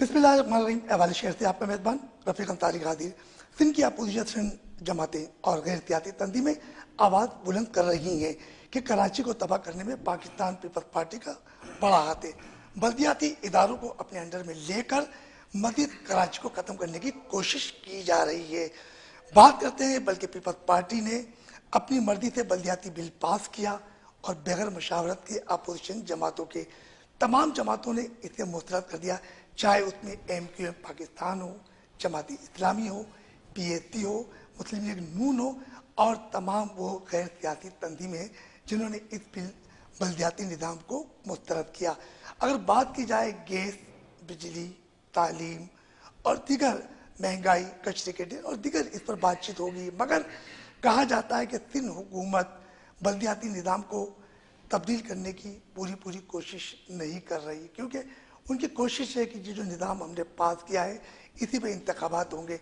बिस्मिल्लाहिर्रहमानिर्रहीम। अहवाल शहर से आपका मेज़बान रफ़ीक अंसारी हाजिर। सिंध की अपोजिशन जमातें और गैर सियासी तंजीमें आवाज़ बुलंद कर रही हैं कि कराची को तबाह करने में पाकिस्तान पीपल्स पार्टी का बड़ा हाथ है। बल्दियाती इदारों को अपने अंडर में लेकर मज़ीद कराची को ख़त्म करने की कोशिश की जा रही है। बात करते हैं बल्कि पीपल्स पार्टी ने अपनी मर्जी से बल्दियाती बिल पास किया और बगैर मशावरत के अपोजिशन जमातों के तमाम जमातों ने इसे मुस्तरद कर दिया, चाहे उसमें MQM पाकिस्तान हो, जमाती इस्लामी हो, PAC हो, मुस्लिम लीग नून हो और तमाम वो गैर सियासी तंजीमें हैं जिन्होंने इस बल्दियाती निज़ाम को मुस्तरद किया। अगर बात की जाए गैस, बिजली, तालीम और दीगर महंगाई, कचरे के ढेर और दीगर इस पर बातचीत होगी, मगर कहा जाता है कि सिंध हुकूमत बल्दियाती निज़ाम को तब्दील करने की पूरी कोशिश नहीं कर रही, क्योंकि उनकी कोशिश है कि ये जो निज़ाम हमने पास किया है इसी पे इंतखाबात होंगे।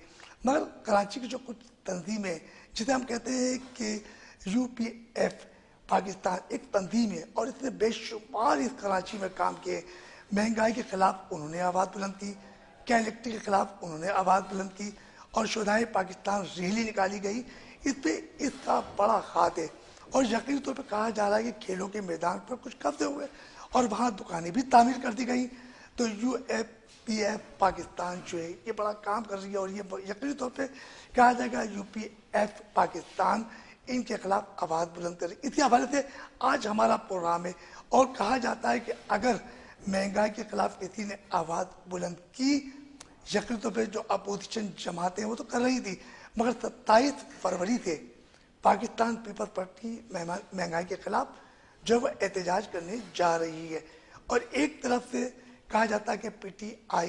मगर कराची की जो कुछ तंजीमें, जिसे हम कहते हैं कि UPF पाकिस्तान एक तंजीम है और इसने बेशुमार इस कराची में काम किए। महंगाई के ख़िलाफ़ उन्होंने आवाज़ बुलंद की, कैलेक्ट्री के ख़िलाफ़ उन्होंने आवाज़ बुलंद की और शुदाए पाकिस्तान रैली निकाली गई। इस पर इसका बड़ा हाथ है और यकीनी तौर पर कहा जा रहा है कि खेलों के मैदान पर कुछ कब्जे हुए और वहाँ दुकानें भी तामीर कर दी गई। तो UPF पाकिस्तान जो है ये बड़ा काम कर रही है और ये यकीनी तौर पे कहा जाएगा UPF पाकिस्तान इनके खिलाफ आवाज़ बुलंद करे। इसी हवाले से आज हमारा प्रोग्राम है और कहा जाता है कि अगर महंगाई के खिलाफ किसी ने आवाज़ बुलंद की, यकीनी तौर पर जो अपोजिशन जमातें हैं वो तो कर रही थी, मगर 27 फरवरी से पाकिस्तान पीपल्स पार्टी महंगाई के खिलाफ जो वो एहतजाज करने जा रही है। और एक तरफ से कहा जाता है कि PTI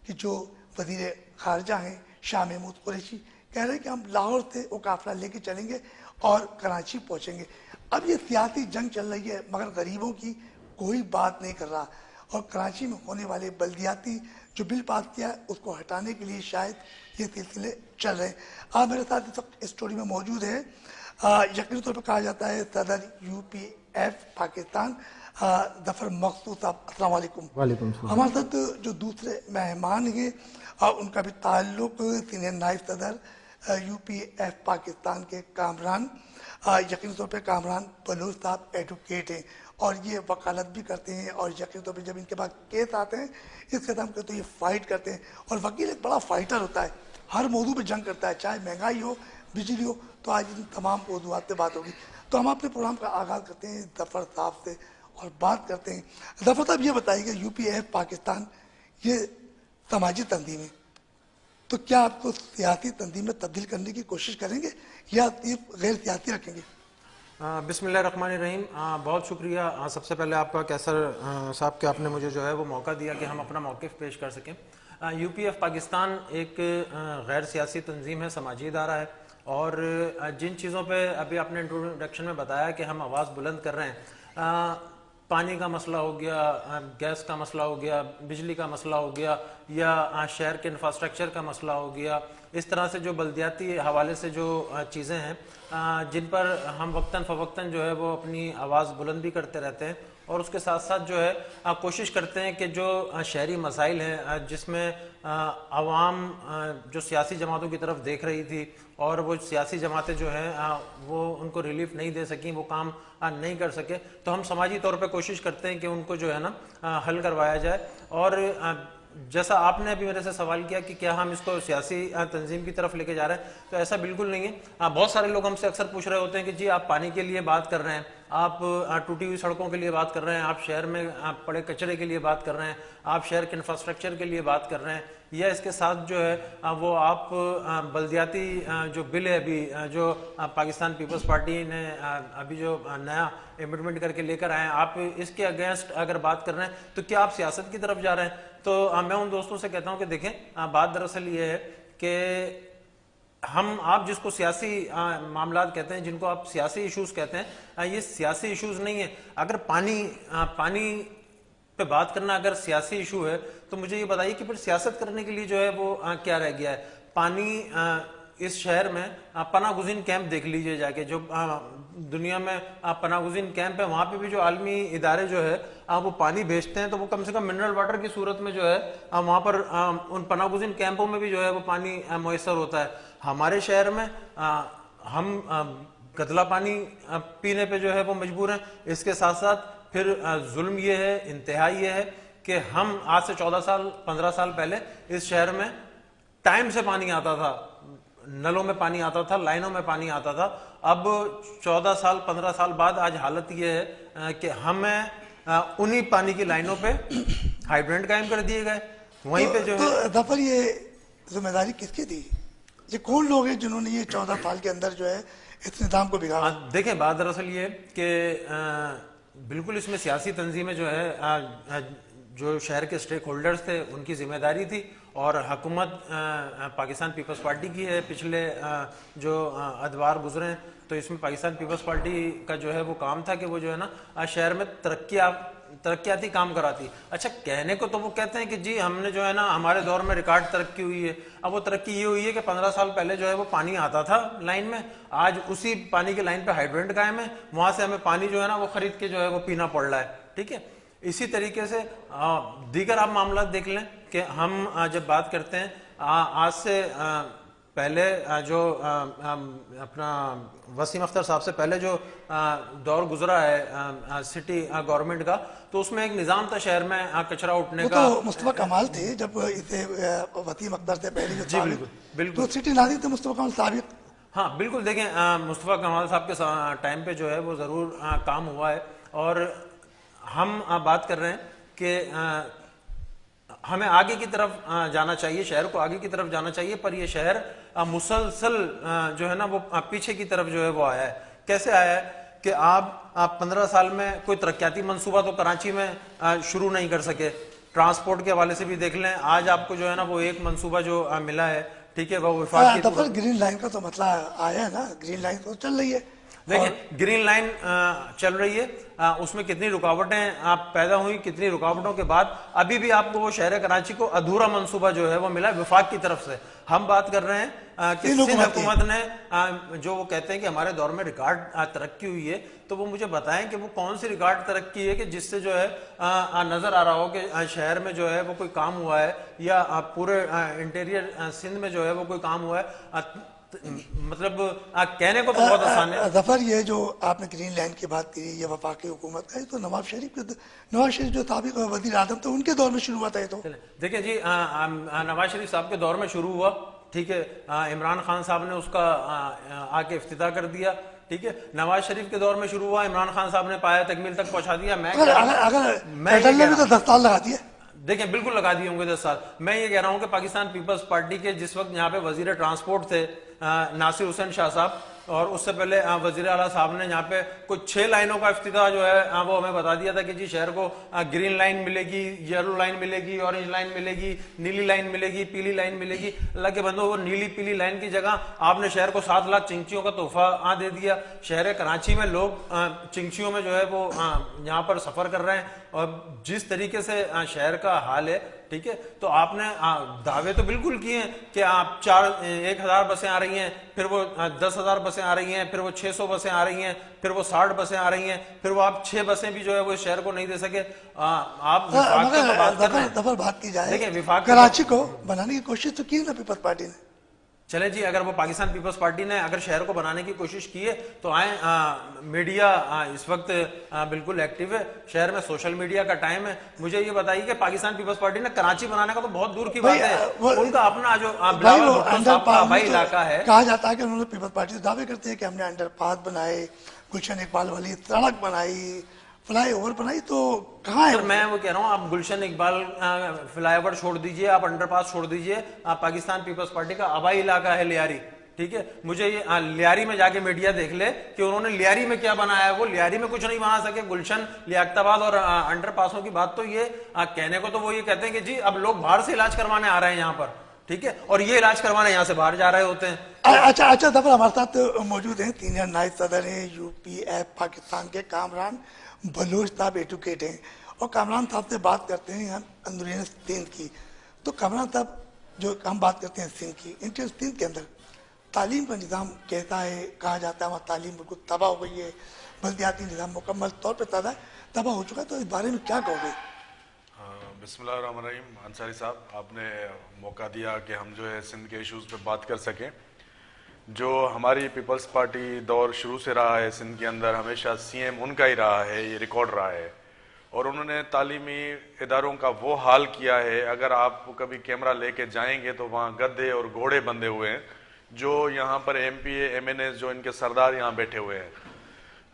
की जो वजीर खारजा हैं शाह महमूद कुरैशी कह रहे हैं कि हम लाहौर से वो काफिला लेके चलेंगे और कराची पहुंचेंगे। अब ये सियासी जंग चल रही है मगर गरीबों की कोई बात नहीं कर रहा और कराची में होने वाले बल्दियाती जो बिल पास किया है उसको हटाने के लिए शायद ये सिलसिले चल रहे हैं। आज मेरे साथ इस वक्त स्टूडियो में मौजूद है यकीनी तौर पर कहा जाता है सदर UPF पाकिस्तान जफर मकसूद साहब। अस्सलाम वालेकुम। वालेकुम सलाम। हमारे साथ जो दूसरे मेहमान हैं उनका भी ताल्लुक सीनियर नायब सदर UPF पाकिस्तान के कामरान यकीनी तौर पे कामरान बलूच साहब एडवोकेट हैं और ये वकालत भी करते हैं और यकीनी तौर पे जब इनके पास केस आते हैं इसके साथ तो ये फाइट करते हैं और वकील एक बड़ा फाइटर होता है, हर मौजू पे जंग करता है, चाहे महंगाई हो, बिजली हो। तो आज इन तमाम मौजूद पे बात होगी। तो हम अपने प्रोग्राम का आगाज़ करते हैं जफर साहब से और बात करते हैं। जफर साहब ये बताइए UPF पाकिस्तान ये समाजी तंजीम है, तो क्या आपको सियासी तंजीम में तब्दील करने की कोशिश करेंगे या सिर्फ गैर सियासी रखेंगे? बिस्मिल्लाहिर्रहमानिर्रहीम। बहुत शुक्रिया सबसे पहले आपका कैसर साहब कि आपने मुझे जो है वो मौका दिया कि हम अपना मौक़िफ़ पेश कर सकें। UPF पाकिस्तान एक गैर सियासी तंजीम है, समाजी इदारा है और जिन चीज़ों पे अभी आपने इंट्रोडक्शन में बताया कि हम आवाज़ बुलंद कर रहे हैं, पानी का मसला हो गया, गैस का मसला हो गया, बिजली का मसला हो गया या शहर के इंफ्रास्ट्रक्चर का मसला हो गया, इस तरह से जो बल्दियाती हवाले से जो चीज़ें हैं जिन पर हम वक्तन फ़वक्तन जो है वो अपनी आवाज़ बुलंद भी करते रहते हैं और उसके साथ साथ जो है कोशिश करते हैं कि जो शहरी मसाइल हैं जिसमें आवाम जो सियासी जमातों की तरफ देख रही थी और वो सियासी जमातें जो हैं वो उनको रिलीफ नहीं दे सकें, वो काम नहीं कर सके, तो हम समाजी तौर पे कोशिश करते हैं कि उनको जो है ना हल करवाया जाए। और जैसा आपने अभी मेरे से सवाल किया कि क्या हम इसको सियासी तंजीम की तरफ लेके जा रहे हैं, तो ऐसा बिल्कुल नहीं है। बहुत सारे लोग हमसे अक्सर पूछ रहे होते हैं कि जी आप पानी के लिए बात कर रहे हैं, आप टूटी हुई सड़कों के लिए बात कर रहे हैं, आप शहर में पड़े कचरे के लिए बात कर रहे हैं, आप शहर के इंफ्रास्ट्रक्चर के लिए बात कर रहे हैं, या इसके साथ जो है वो आप बल्दियाती जो बिल है अभी जो पाकिस्तान पीपल्स पार्टी ने अभी जो नया इम्प्लीमेंट करके लेकर आए हैं, आप इसके अगेंस्ट अगर बात कर रहे हैं तो क्या आप सियासत की तरफ जा रहे हैं? तो मैं उन दोस्तों से कहता हूं कि देखें, बात दरअसल ये है कि आप जिसको सियासी मामलात कहते हैं, जिनको आप सियासी इश्यूज कहते हैं, ये सियासी इश्यूज नहीं है। अगर पानी पे बात करना अगर सियासी इशू है तो मुझे ये बताइए कि फिर सियासत करने के लिए जो है वो क्या रह गया है? पानी इस शहर में पनागुज़ीन कैंप देख लीजिए जाके, जो दुनिया में पनागुज़ीन कैंप है, वहाँ पे भी जो आलमी इदारे जो है वो पानी भेजते हैं तो वो कम से कम मिनरल वाटर की सूरत में जो है वहाँ पर उन पनागुज़ीन कैंपों में भी जो है वो पानी मुयस्सर होता है। हमारे शहर में हम गदला पानी पीने पे जो है वो मजबूर हैं। इसके साथ साथ फिर जुल्म ये है, इंतहा ये है कि हम आज से 14 साल 15 साल पहले इस शहर में टाइम से पानी आता था, नलों में पानी आता था, लाइनों में पानी आता था। अब 14 साल 15 साल बाद आज हालत ये है कि हमें उन्हीं पानी की लाइनों पे हाइड्रेंट कायम कर दिए गए। वहीं पे जो है दफर ये जिम्मेदारी किसकी थी? ये कौन लोग हैं जिन्होंने ये 14 साल के अंदर जो है इस निज़ाम को बिगाड़ा? देखें, बात दरअसल ये कि बिल्कुल इसमें सियासी तंजीमें जो है जो शहर के स्टेक होल्डर्स थे उनकी जिम्मेदारी थी, और हुकूमत पाकिस्तान पीपल्स पार्टी की है। पिछले जो अदवार गुजरे हैं तो इसमें पाकिस्तान पीपल्स पार्टी का जो है वो काम था कि वो जो है ना शहर में तरक्याती काम कराती। अच्छा, कहने को तो वो कहते हैं कि जी हमने जो है ना हमारे दौर में रिकॉर्ड तरक्की हुई है। अब वो तरक्की ये हुई है कि 15 साल पहले जो है वो पानी आता था लाइन में, आज उसी पानी की लाइन पे हाइड्रेंट कायम है, वहां से हमें पानी जो है ना वो खरीद के जो है वो पीना पड़ रहा है। ठीक है, इसी तरीके से दीगर आप मामला देख लें कि हम जब बात करते हैं आज से पहले जो अपना वसीम अख्तर साहब से पहले जो दौर गुजरा है सिटी गवर्नमेंट का, तो उसमें एक निज़ाम था शहर में कचरा उठने का। तो मुस्तफा कमाल थे जब इसे वसीम अख्तर से पहले जो जी बिल्कुल बिल्कुल, तो सिटी नाज़िर थे मुस्तफा कमाल साबिक। हाँ बिल्कुल, देखें मुस्तफा कमाल साहब के टाइम पे जो है वो ज़रूर काम हुआ है, और हम बात कर रहे हैं कि हमें आगे की तरफ जाना चाहिए, शहर को आगे की तरफ जाना चाहिए, पर ये शहर मुसलसल जो है ना वो पीछे की तरफ जो है वो आया है। कैसे आया है कि आप 15 साल में कोई तरक्याती मंसूबा तो कराची में शुरू नहीं कर सके। ट्रांसपोर्ट के हवाले से भी देख लें, आज आपको जो है ना वो एक मंसूबा जो मिला है, ठीक है, वो विफाक की ग्रीन लाइन का तो मतलब आया है ना, ग्रीन लाइन तो चल रही है। देखिए ग्रीन लाइन चल रही है, उसमें कितनी रुकावटें पैदा हुई, कितनी रुकावटों के बाद अभी भी आपको वो शहर कराची को अधूरा मंसूबा जो है वो मिला विफाक की तरफ से। हम बात कर रहे हैं कि सिंध हुकूमत ने जो वो कहते हैं कि हमारे दौर में रिकॉर्ड तरक्की हुई है, तो वो मुझे बताएं कि वो कौन सी रिकॉर्ड तरक्की है कि जिससे जो है नजर आ रहा हो कि शहर में जो है वो कोई काम हुआ है, या पूरे इंटीरियर सिंध में जो है वो कोई काम हुआ है। मतलब कहने को तो बहुत आसान है। जफर, ये जो आपने ग्रीन लाइन की बात की, ये वफाकी हुकूमत का, तो नवाज शरीफ जो साबिक वजीर आजम थे उनके दौर में शुरू हुआ था। ये तो देखिए जी, नवाज शरीफ साहब के दौर में शुरू हुआ, ठीक है, इमरान खान साहब ने उसका आके इफ्तिताह कर दिया, ठीक है। नवाज शरीफ के दौर में शुरू हुआ, इमरान खान साहब ने पाया तकमील तक पहुंचा दिया। अगर भी तो 10 साल लगा दिए। देखें बिल्कुल लगा दिए होंगे 10 साल। मैं ये कह रहा हूं कि पाकिस्तान पीपल्स पार्टी के जिस वक्त यहाँ पे वजीर ट्रांसपोर्ट थे नासिर हुसैन शाह साहब, और उससे पहले वजीर आला साहब ने यहाँ पे कुछ 6 लाइनों का इफ्तिताह जो है वो हमें बता दिया था कि जी शहर को ग्रीन लाइन मिलेगी, येलो लाइन मिलेगी, ऑरेंज लाइन मिलेगी, नीली लाइन मिलेगी, पीली लाइन मिलेगी। अल्लाह के बंदो, वो नीली पीली लाइन की जगह आपने शहर को 7 लाख चिंचियों का तोहफा दे दिया। शहर कराची में लोग चिंचियों में जो है वो यहाँ पर सफर कर रहे हैं, और जिस तरीके से शहर का हाल है, ठीक है, तो आपने दावे तो बिल्कुल किए हैं कि आप 1,000 बसें आ रही हैं, फिर वो 10,000 बसें आ रही हैं, फिर वो 600 बसें आ रही हैं, फिर वो 60 बसें आ रही हैं, फिर वो आप 6 बसें भी जो है वो इस शहर को नहीं दे सके। आप विफाक की बात कर रहे हैं। बात की जाए, देखिए विफाक कराची को बनाने की कोशिश तो की ना पीपल्स पार्टी ने। चले जी, अगर वो पाकिस्तान पीपल्स पार्टी ने अगर शहर को बनाने की कोशिश की है तो आए, मीडिया इस वक्त बिल्कुल एक्टिव है, शहर में सोशल मीडिया का टाइम है। मुझे ये बताइए कि पाकिस्तान पीपल्स पार्टी ने कराची बनाने का तो बहुत दूर की बात है, उनका अपना जो हवाई इलाका है। कहा जाता है कि उन्होंने पीपल्स पार्टी से दावे करते हैं कि हमने अंडरपास बनाए, गुलशन इकबाल वाली सड़क बनाई, फ्लाईओवर बनाई, तो कहाँ है? मैं वो कह रहा हूँ, आप गुलशन इकबाल फ्लाईओवर छोड़ दीजिए, आप अंडरपास छोड़ दीजिए, आप पाकिस्तान पीपल्स पार्टी का आबाई इलाका है लियारी, ठीक है। मुझे ये लियारी में जाके मीडिया देख ले कि उन्होंने लियारी में क्या बनाया है। वो लियारी में कुछ नहीं बना सके। गुलशन, लियाकताबाद और अंडरपासों की बात तो ये कहने को तो वो ये कहते हैं कि जी अब लोग बाहर से इलाज करवाने आ रहे हैं यहाँ पर, ठीक है, और ये इलाज करवाने यहाँ से बाहर जा रहे होते हैं। अच्छा दफर हमारे साथ मौजूद हैं सीनियर नायब सदर हैं UPF पाकिस्तान के कामरान बलोच साहब, एडवोकेट हैं, और कामरान साहब से बात करते हैं हम अंदरूनी सिंध की। तो कामरान साहब, जो हम बात करते हैं सिंध की, इंटर सिंध के अंदर तालीम का निज़ाम कहता है, कहा जाता है वहाँ तालीम बिल्कुल तबाह हो गई है, बल्दियाती निज़ाम मुकम्मल तौर पर तबाह हो चुका है, तो इस बारे में क्या कहोगे? बिस्मिल्लाहिर्रहमानिर्रहीम। अंसारी साहब, आपने मौका दिया कि हम जो है सिंध के इश्यूज़ पे बात कर सकें। जो हमारी पीपल्स पार्टी दौर शुरू से रहा है सिंध के अंदर, हमेशा सीएम उनका ही रहा है, ये रिकॉर्ड रहा है। और उन्होंने तालीमी इदारों का वो हाल किया है, अगर आप कभी कैमरा लेके जाएंगे तो वहाँ गधे और घोड़े बंधे हुए हैं, जो यहाँ पर एमपीए एमएनए जो इनके सरदार यहाँ बैठे हुए हैं।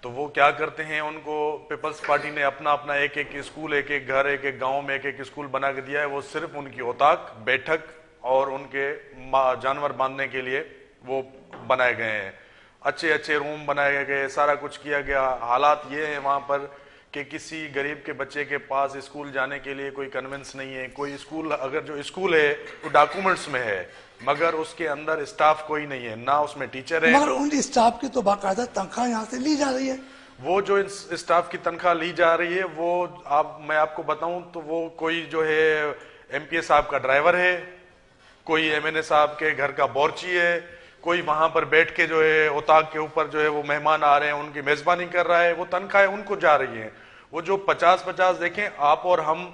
तो वो क्या करते हैं, उनको पीपल्स पार्टी ने अपना अपना एक एक स्कूल, एक एक घर, एक एक गांव में एक एक स्कूल बना के दिया है। वो सिर्फ उनकी औताक, बैठक और उनके जानवर बांधने के लिए वो बनाए गए हैं। अच्छे अच्छे रूम बनाए गए, सारा कुछ किया गया। हालात ये है वहाँ पर कि किसी गरीब के बच्चे के पास स्कूल जाने के लिए कोई कन्वेंस नहीं है। कोई स्कूल, अगर जो स्कूल है वो डॉक्यूमेंट्स में है, मगर उसके अंदर स्टाफ कोई नहीं है, ना उसमें टीचर है। मगर उन स्टाफ की तो बाकायदा तनख्वाह यहाँ से ली जा रही है। वो जो स्टाफ की तनख्वाह ली जा रही है, वो मैं आपको बताऊं तो वो कोई जो है एमपीए साहब का ड्राइवर है, कोई एमएनए साहब के घर का बोर्ची है, कोई वहां पर बैठ के जो है औताक के ऊपर जो है वो मेहमान आ रहे हैं उनकी मेजबानी कर रहा है, वो तनख्वाहें उनको जा रही हैं। वो जो 50-50 देखें, आप और हम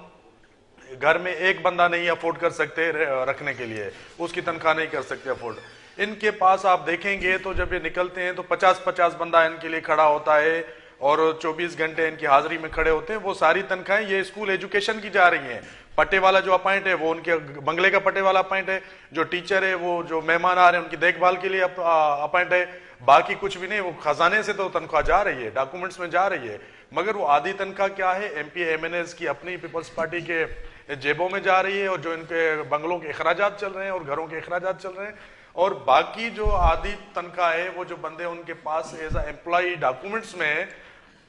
घर में एक बंदा नहीं अफोर्ड कर सकते रखने के लिए, उसकी तनख्वाह नहीं कर सकते अफोर्ड। इनके पास आप देखेंगे तो जब ये निकलते हैं तो 50-50 बंदा इनके लिए खड़ा होता है और 24 घंटे इनकी हाजिरी में खड़े होते हैं। वो सारी तनख्वाहें ये स्कूल एजुकेशन की जा रही हैं। पट्टे वाला जो अपॉइंट है वो उनके बंगले का पट्टे वाला अपॉइंट है, जो टीचर है वो जो मेहमान आ रहे हैं उनकी देखभाल के लिए अपॉइंट है, बाकी कुछ भी नहीं। वो खजाने से तो तनख्वाह जा रही है, डॉक्यूमेंट्स में जा रही है, मगर वो आधी तनख्वाह क्या है, एमपी एमएनएस की अपनी पीपल्स पार्टी के जेबों में जा रही है, और जो इनके बंगलों के अखराजात चल रहे हैं और घरों के अखराजात चल रहे हैं। और बाकी जो आधी तनख्वाह है वो जो बंदे उनके पास एज एम्प्लॉय डॉक्यूमेंट्स में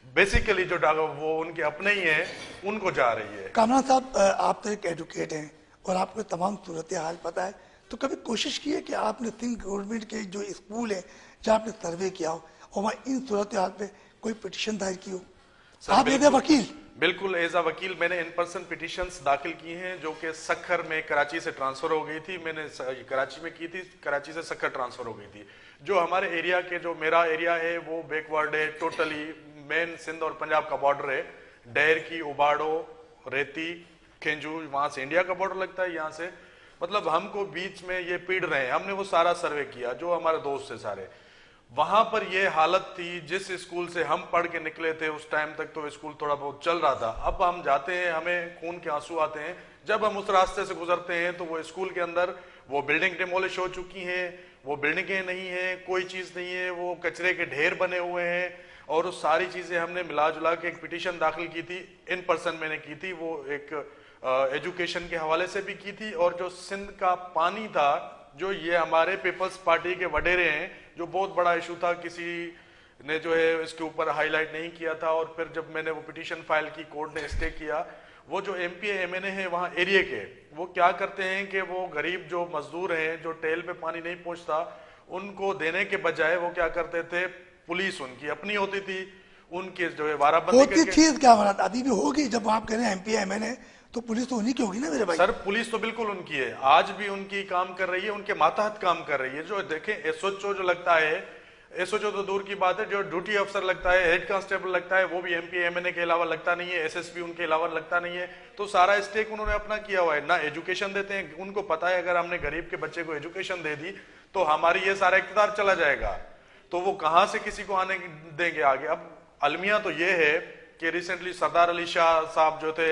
बेसिकली जो वो उनके अपने ही हैं, उनको जा रही है। कामरान साहब, आप तो एक एडवोकेट हैं और आपको तमाम सूरत हाल पता है, तो कभी कोशिश की है कि आपने सिंध गवर्नमेंट के जो स्कूल है जहाँ आपने सर्वे किया हो और वहाँ इन सूरत हाल पे कोई पिटिशन दायर की हो? आप एज ए वकील। बिल्कुल, एज अ वकील मैंने इन पर्सन पिटिशंस दाखिल की हैं, जो कि सखर में कराची से ट्रांसफर हो गई थी। मैंने कराची में की थी, कराची से सखर ट्रांसफर हो गई थी। जो हमारे एरिया के, जो मेरा एरिया है वो बैकवर्ड है टोटली, मेन सिंध और पंजाब का बॉर्डर है। डैर की, उबाड़ो, रेती, खेंजू, वहां से इंडिया का बॉर्डर लगता है। यहाँ से मतलब हमको बीच में ये पीड़ रहे हैं। हमने वो सारा सर्वे किया, जो हमारे दोस्त है सारे। वहां पर ये हालत थी, जिस स्कूल से हम पढ़ के निकले थे उस टाइम तक तो स्कूल थोड़ा बहुत चल रहा था। अब हम जाते हैं, हमें खून के आंसू आते हैं जब हम उस रास्ते से गुजरते हैं, तो वो स्कूल के अंदर वो बिल्डिंग डिमोलिश हो चुकी हैं, वो बिल्डिंगें नहीं है, कोई चीज नहीं है, वो कचरे के ढेर बने हुए हैं। और उस सारी चीजें हमने मिला जुला के एक पिटीशन दाखिल की थी, इन पर्सन मैंने की थी, वो एक एजुकेशन के हवाले से भी की थी। और जो सिंध का पानी था, जो ये हमारे पीपल्स पार्टी के वडेरे हैं, जो बहुत बड़ा इशू था, किसी ने जो है इसके ऊपर हाईलाइट नहीं किया था। और फिर जब मैंने वो पिटीशन फाइल की, कोर्ट ने स्टे किया। वो जो एमपी एमएनए है वहाँ एरिया के, वो क्या करते हैं कि वो गरीब जो मजदूर हैं, जो टेल पे पानी नहीं पहुंचता, उनको देने के बजाय वो क्या करते थे, पुलिस उनकी अपनी होती थी, उनके जो है वाराबंदी होती थी क्या बात अभी भी होगी? जब आप कह रहे हैं एमपी एमएनए, तो पुलिस तो उन्हीं की होगी ना मेरे भाई। सर, पुलिस तो बिल्कुल उनकी है, आज भी उनकी काम कर रही है, उनके मातहत काम कर रही है। जो देखें एसओचओ जो लगता है, एसओचओ तो दूर की बात है, जो ड्यूटी अफसर लगता है, हेड कांस्टेबल लगता है, वो भी एमपी एमएनए के अलावा लगता नहीं है, एसएसपी उनके अलावा लगता नहीं है। तो सारा स्टेक उन्होंने अपना किया हुआ है। ना एजुकेशन देते हैं, उनको पता है अगर हमने गरीब के बच्चे को एजुकेशन दे दी तो हमारी ये सारा इख्तियार चला जाएगा, तो वो कहां से किसी को आने देंगे आगे। अब अलमिया तो ये है कि रिसेंटली सरदार अली शाह साहब जो थे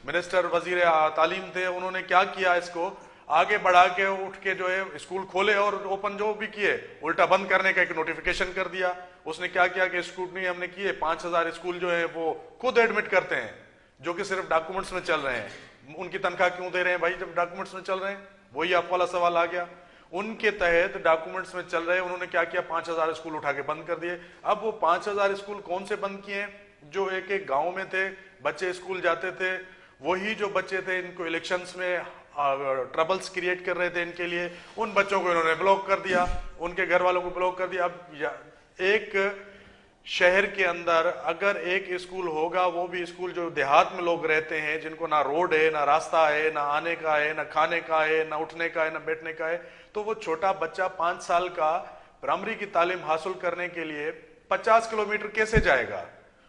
मिनिस्टर वजीर तालीम थे, उन्होंने क्या किया, इसको आगे बढ़ा के उठ के जो है स्कूल खोले और ओपन जो भी किए, उल्टा बंद करने का एक नोटिफिकेशन कर दिया। उसने क्या किया कि स्क्रूटनी हमने किए, 5000 स्कूल जो है वो खुद एडमिट करते हैं, जो कि सिर्फ डॉक्यूमेंट्स में चल रहे हैं। उनकी तनख्वाह क्यों दे रहे हैं भाई जब डॉक्यूमेंट्स में चल रहे हैं? वही आप वाला सवाल आ गया। उनके तहत डॉक्यूमेंट्स में चल रहे हैं, उन्होंने क्या किया, 5000 स्कूल उठा के बंद कर दिए। अब वो 5000 स्कूल कौन से बंद किए? जो एक एक गांव में थे, बच्चे स्कूल जाते थे, वही जो बच्चे थे इनको इलेक्शंस में ट्रबल्स क्रिएट कर रहे थे इनके लिए, उन बच्चों को इन्होंने ब्लॉक कर दिया, उनके घर वालों को ब्लॉक कर दिया। अब एक शहर के अंदर अगर एक स्कूल होगा, वो भी स्कूल जो देहात में लोग रहते हैं, जिनको ना रोड है, ना रास्ता है, ना आने का है, ना खाने का है, ना उठने का है, ना बैठने का है, तो वो छोटा बच्चा 5 साल का प्राइमरी की तालीम हासिल करने के लिए 50 किलोमीटर कैसे जाएगा?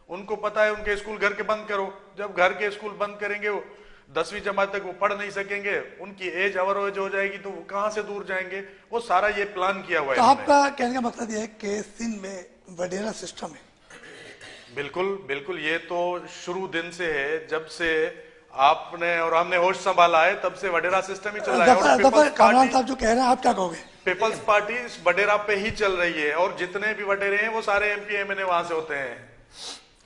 उनको पता है उनके स्कूल घर के बंद करो, जब घर के स्कूल बंद करेंगे वो 10वीं जमात तक वो पढ़ नहीं सकेंगे, उनकी एज ओवरएज हो जाएगी, तो वो कहां से दूर जाएंगे? वो सारा ये प्लान किया हुआ है तो इन्होंने। आपका कहने का मतलब यह है कि सिंध में वडेरा सिस्टम है। बिल्कुल बिल्कुल, ये तो शुरू दिन से है, जब से आपने और हमने होश संभाला है तब से वडेरा सिस्टम ही चल रहा है। और दफा पीपल्स कामरान पार्टी, साहब जो कह रहे हैं आप क्या कहोगे? पीपल्स पार्टी इस वडेरा पे ही चल रही है, और जितने भी वडेरे हैं वो सारे एमपी एमएनए वहां से होते हैं।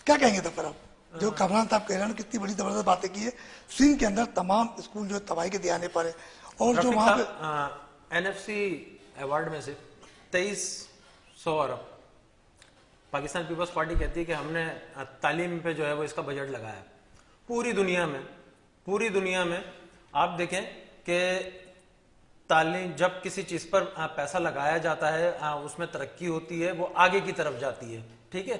क्या कहेंगे दफर आप? जो कामरान साहब कह रहे हैं कितनी बड़ी जबरदस्त बातें की है, सिंध के अंदर तमाम स्कूल जो तबाही के दियाने पर है, और जो वहां पे एनएफसी अवार्ड में से 2300 अरब पाकिस्तान पीपल्स पार्टी कहती है कि हमने तालीम पे जो है वो इसका बजट लगाया। पूरी दुनिया में आप देखें कि तालीम, जब किसी चीज पर पैसा लगाया जाता है उसमें तरक्की होती है, वो आगे की तरफ जाती है। ठीक है,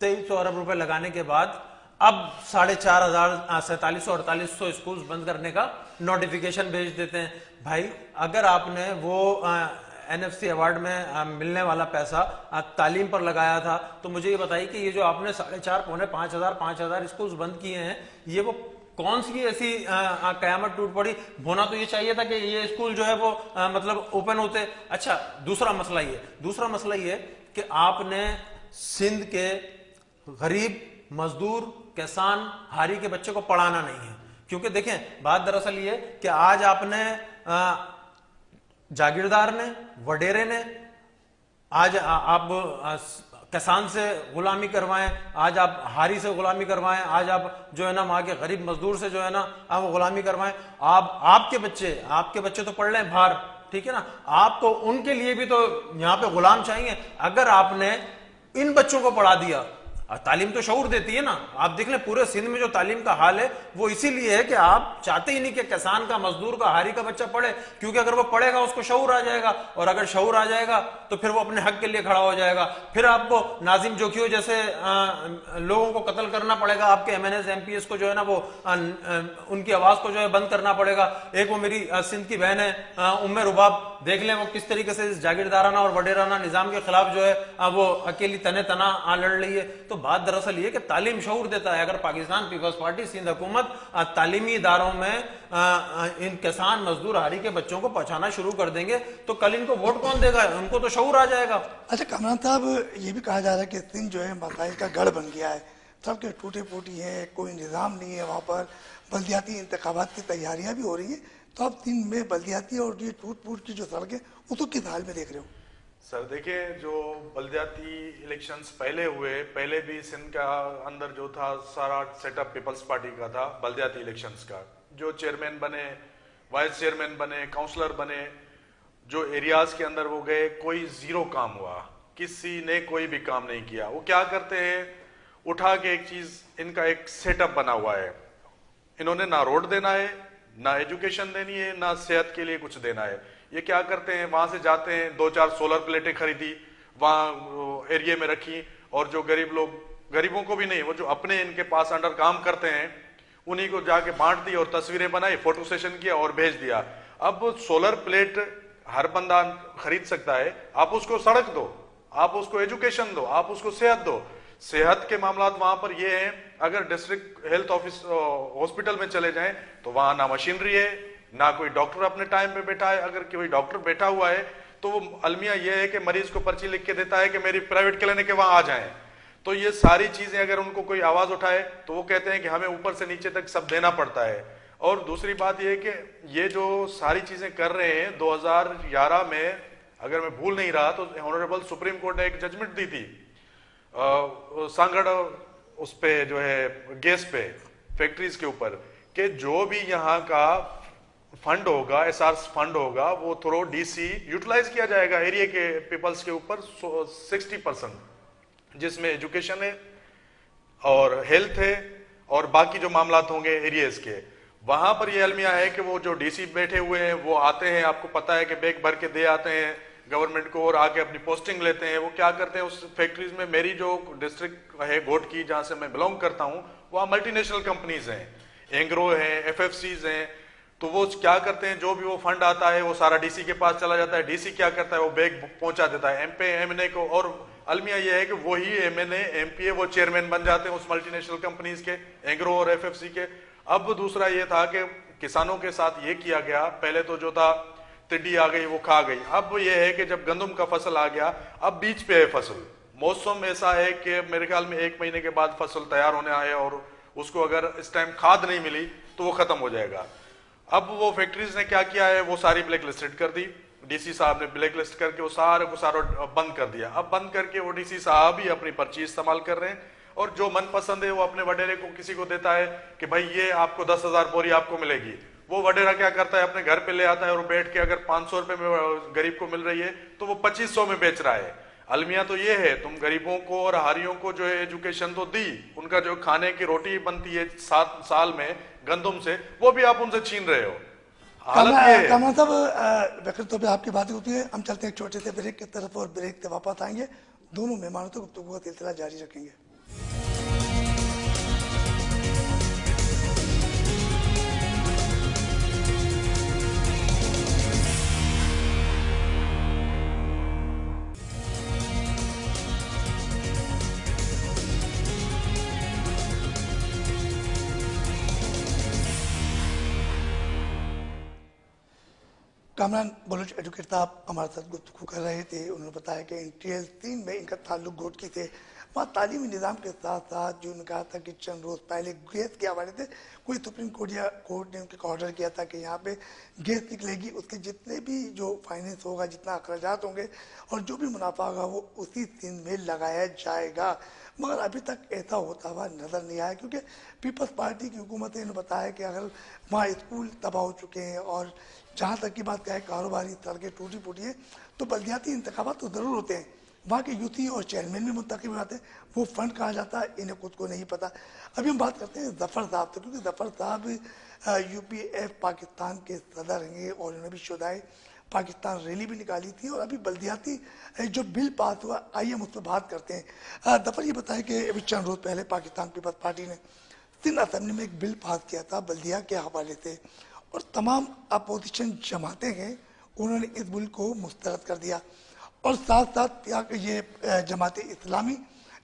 2300 अरब रुपए लगाने के बाद अब 4700 स्कूल बंद करने का नोटिफिकेशन भेज देते हैं। भाई अगर आपने वो एनएफसी अवार्ड में मिलने वाला पैसा तालीम पर लगाया था, तो मुझे ये बताइए कि ये जो आपने 4,500 पौने 5,000 स्कूल्स बंद किए हैं, ये वो कौन सी ऐसी कयामत टूट पड़ी? होना तो ये चाहिए था कि ये स्कूल जो है वो मतलब ओपन होते। अच्छा, दूसरा मसला ये कि आपने सिंध के गरीब मजदूर किसान हारी के बच्चे को पढ़ाना नहीं है। क्योंकि देखें, बात दरअसल ये कि आज आपने जागीरदार ने, वडेरे ने, आज आप किसान से गुलामी करवाएं, आज आप हारी से गुलामी करवाएं, आज आप जो है ना वहां के गरीब मजदूर से जो है ना आप गुलामी करवाएं। आपके बच्चे तो पढ़ लें बाहर, ठीक है ना, आपको उनके लिए भी तो यहां पे गुलाम चाहिए। अगर आपने इन बच्चों को पढ़ा दिया, तालीम तो शऊर देती है ना। आप देख लें पूरे सिंध में जो तालीम का हाल है वो इसीलिए है कि आप चाहते ही नहीं कि किसान का, मजदूर का, हारी का बच्चा पढ़े, क्योंकि अगर वो पढ़ेगा उसको शऊर आ जाएगा, और अगर शऊर आ जाएगा तो फिर वो अपने हक के लिए खड़ा हो जाएगा। फिर आपको नाजिम जोखियो जैसे लोगों को कत्ल करना पड़ेगा, आपके एमएनएस एमपीएस को जो है ना वो उनकी आवाज को जो है बंद करना पड़ेगा। एक वो मेरी सिंध की बहन है उम्मे रुबाब, देख लें वो किस तरीके से इस जागीरदाराना और वडेराना निजाम के खिलाफ जो है वो अकेली तने तना लड़ रही है। तो बात दरअसल ये कि तालीम शऊर देता है। अगर पाकिस्तान पीपल्स पार्टी सिंध हुकूमत तालीमी इदारों में इन किसान मजदूर हारी के बच्चों को पहुंचाना शुरू कर देंगे तो कल इनको वोट कौन देगा? उनको तो शऊर आ जाएगा। अच्छा कामरान साहब, ये भी कहा जा रहा है कि सिंध जो है मसाइल का गढ़ बन गया है, सबके टूटे फूटी है, कोई निज़ाम नहीं है वहाँ पर, बल्दियाती इंतखाबात की तैयारियाँ भी हो रही हैं, तो अब सिंध में बल्दियाती और ये टूट फूट की जो सड़कें उसको किस हाल में देख रहे हो? सर देखिए, जो बल्दियाती इलेक्शंस पहले हुए, पहले भी सिंध का अंदर जो था सारा सेटअप पीपल्स पार्टी का था। बल्दियाती इलेक्शंस का जो चेयरमैन बने, वाइस चेयरमैन बने, काउंसलर बने, जो एरियाज के अंदर वो गए, कोई जीरो काम हुआ, किसी ने कोई भी काम नहीं किया। वो क्या करते हैं, उठा के एक चीज, इनका एक सेटअप बना हुआ है, इन्होंने ना रोड देना है, ना एजुकेशन देनी है, ना सेहत के लिए कुछ देना है। ये क्या करते हैं, वहां से जाते हैं, 2-4 सोलर प्लेटें खरीदी, वहां एरिया में रखी, और जो गरीब लोग, गरीबों को भी नहीं, वो जो अपने इनके पास अंडर काम करते हैं उन्हीं को जाके बांट दी और तस्वीरें बनाई, फोटो सेशन किया और भेज दिया। अब सोलर प्लेट हर बंदा खरीद सकता है, आप उसको सड़क दो, आप उसको एजुकेशन दो, आप उसको सेहत दो। सेहत के मामला वहां पर ये हैं, अगर डिस्ट्रिक्ट हेल्थ ऑफिस हॉस्पिटल में चले जाएं तो वहां ना मशीनरी है, ना कोई डॉक्टर अपने टाइम पे बैठा है। अगर कोई डॉक्टर बैठा हुआ है तो वो अलमिया ये है कि मरीज को पर्ची लिख के देता है कि मेरी प्राइवेट क्लिनिक है, वहां आ जाएं। तो ये सारी चीजें अगर उनको कोई आवाज उठाए तो वो कहते हैं कि हमें ऊपर से नीचे तक सब देना पड़ता है। और दूसरी बात ये है कि ये जो सारी चीजें कर रहे हैं, 2011 में अगर मैं भूल नहीं रहा तो ऑनरेबल सुप्रीम कोर्ट ने एक जजमेंट दी थी सांगड़ उस पे जो है गैस पे फैक्ट्रीज के ऊपर, कि जो भी यहाँ का फंड होगा, एसआर फंड होगा, वो थ्रू डीसी यूटिलाइज किया जाएगा एरिया के पीपल्स के ऊपर 60%, जिसमें एजुकेशन है और हेल्थ है और बाकी जो मामलात होंगे एरियाज के। वहां पर ये अलमिया है कि वो जो डीसी बैठे हुए हैं वो आते हैं, आपको पता है कि बैग भर के दे आते हैं गवर्नमेंट को और आके अपनी पोस्टिंग लेते हैं। वो क्या करते हैं, उस फैक्ट्रीज में, मेरी जो डिस्ट्रिक्ट है घोट की, जहां से मैं बिलोंग करता हूं, वहां मल्टीनेशनल कंपनीज हैं, एंग्रो है, एफएफसीज हैं। तो वो क्या करते हैं, जो भी वो फंड आता है वो सारा डीसी के पास चला जाता है। डीसी क्या करता है, वो बैग पहुंचा देता है एमपी एमएनए को, और अलमिया ये है कि वही एमएनए एमपीए वो चेयरमैन बन जाते हैं उस मल्टीनेशनल कंपनीज के, एग्रो और एफएफसी के। अब दूसरा ये था कि किसानों के साथ ये किया गया, पहले तो जो था टिड्डी आ गई वो खा गई, अब ये है कि जब गंदम का फसल आ गया, अब बीच पे है फसल, मौसम ऐसा है कि मेरे ख्याल में 1 महीने के बाद फसल तैयार होने आए और उसको अगर इस टाइम खाद नहीं मिली तो वो खत्म हो जाएगा। अब वो फैक्ट्रीज ने क्या किया है, वो सारी ब्लैक लिस्टेड कर दी, डीसी साहब ने ब्लैक लिस्ट करके वो सारे को सारा बंद कर दिया। अब बंद करके वो डीसी साहब ही अपनी पर्ची इस्तेमाल कर रहे हैं और जो मन पसंद है वो अपने वडेरे को किसी को देता है कि भाई ये आपको 10,000 बोरी आपको मिलेगी। वो वडेरा क्या करता है, अपने घर पे ले आता है और बैठ के अगर 500 रुपए में गरीब को मिल रही है तो वो 2500 में बेच रहा है। अलमिया तो ये है, तुम गरीबों को और हारियों को जो है एजुकेशन तो दी, उनका जो खाने की रोटी बनती है 7 साल में गंदम से, वो भी आप उनसे छीन रहे हो। हालत ये है। कामरान साहब, व्यक्तिगत तौर पर आपकी बातें होती है, हम चलते हैं एक छोटे से ब्रेक की तरफ और ब्रेक से वापस आएंगे, दोनों मेहमानों से गुफ्तगू का सिलसिला जारी रखेंगे। कामरान बलोच एडवोकेट साहब हमारे साथ गुफ्तगू कर रहे थे। उन्होंने बताया कि इंटीरियर 3 में इनका ताल्लुक घोटकी से, वहाँ तालीमी निज़ाम के साथ साथ जो उन्होंने कहा था कि चंद रोज़ पहले गैस के हवाले से कोई सुप्रीम कोर्ट ने उनके ऑर्डर किया था कि यहाँ पे गैस निकलेगी, उसके जितने भी जो फाइनेंस होगा, जितना अखराजात होंगे और जो भी मुनाफा होगा वो उसी सिंध में लगाया जाएगा। मगर अभी तक ऐसा होता हुआ नज़र नहीं आया, क्योंकि पीपल्स पार्टी की हुकूमत ने बताया कि अगर वहाँ स्कूल तबाह हो चुके हैं और जहाँ तक की बात क्या है कारोबारी सड़कें टूटी फूटी है, तो बल्दियाती इंतखाबात तो ज़रूर होते हैं, वहाँ के यूसी और चेयरमैन भी मुंतखब हो जाते हैं, वो फंड कहाँ जाता है इन्हें खुद को नहीं पता। अभी हम बात करते हैं ज़फ़र साहब से, क्योंकि ज़फ़र साहब UPF पाकिस्तान के सदर हैं और उन्होंने भी शुदाए पाकिस्तान रैली भी निकाली थी और अभी बल्दियाती जो बिल पास हुआ, आइए हम उस पर बात करते हैं। ज़फ़र ये बताया कि अभी चंद रोज़ पहले पाकिस्तान पीपल्स पार्टी ने सिंध असम्बली में एक बिल पास किया था बल्दिया के हवाले से, और तमाम अपोजिशन जमातें हैं उन्होंने इस बिल को मुस्तरद कर दिया। और साथ साथ ये जमात इस्लामी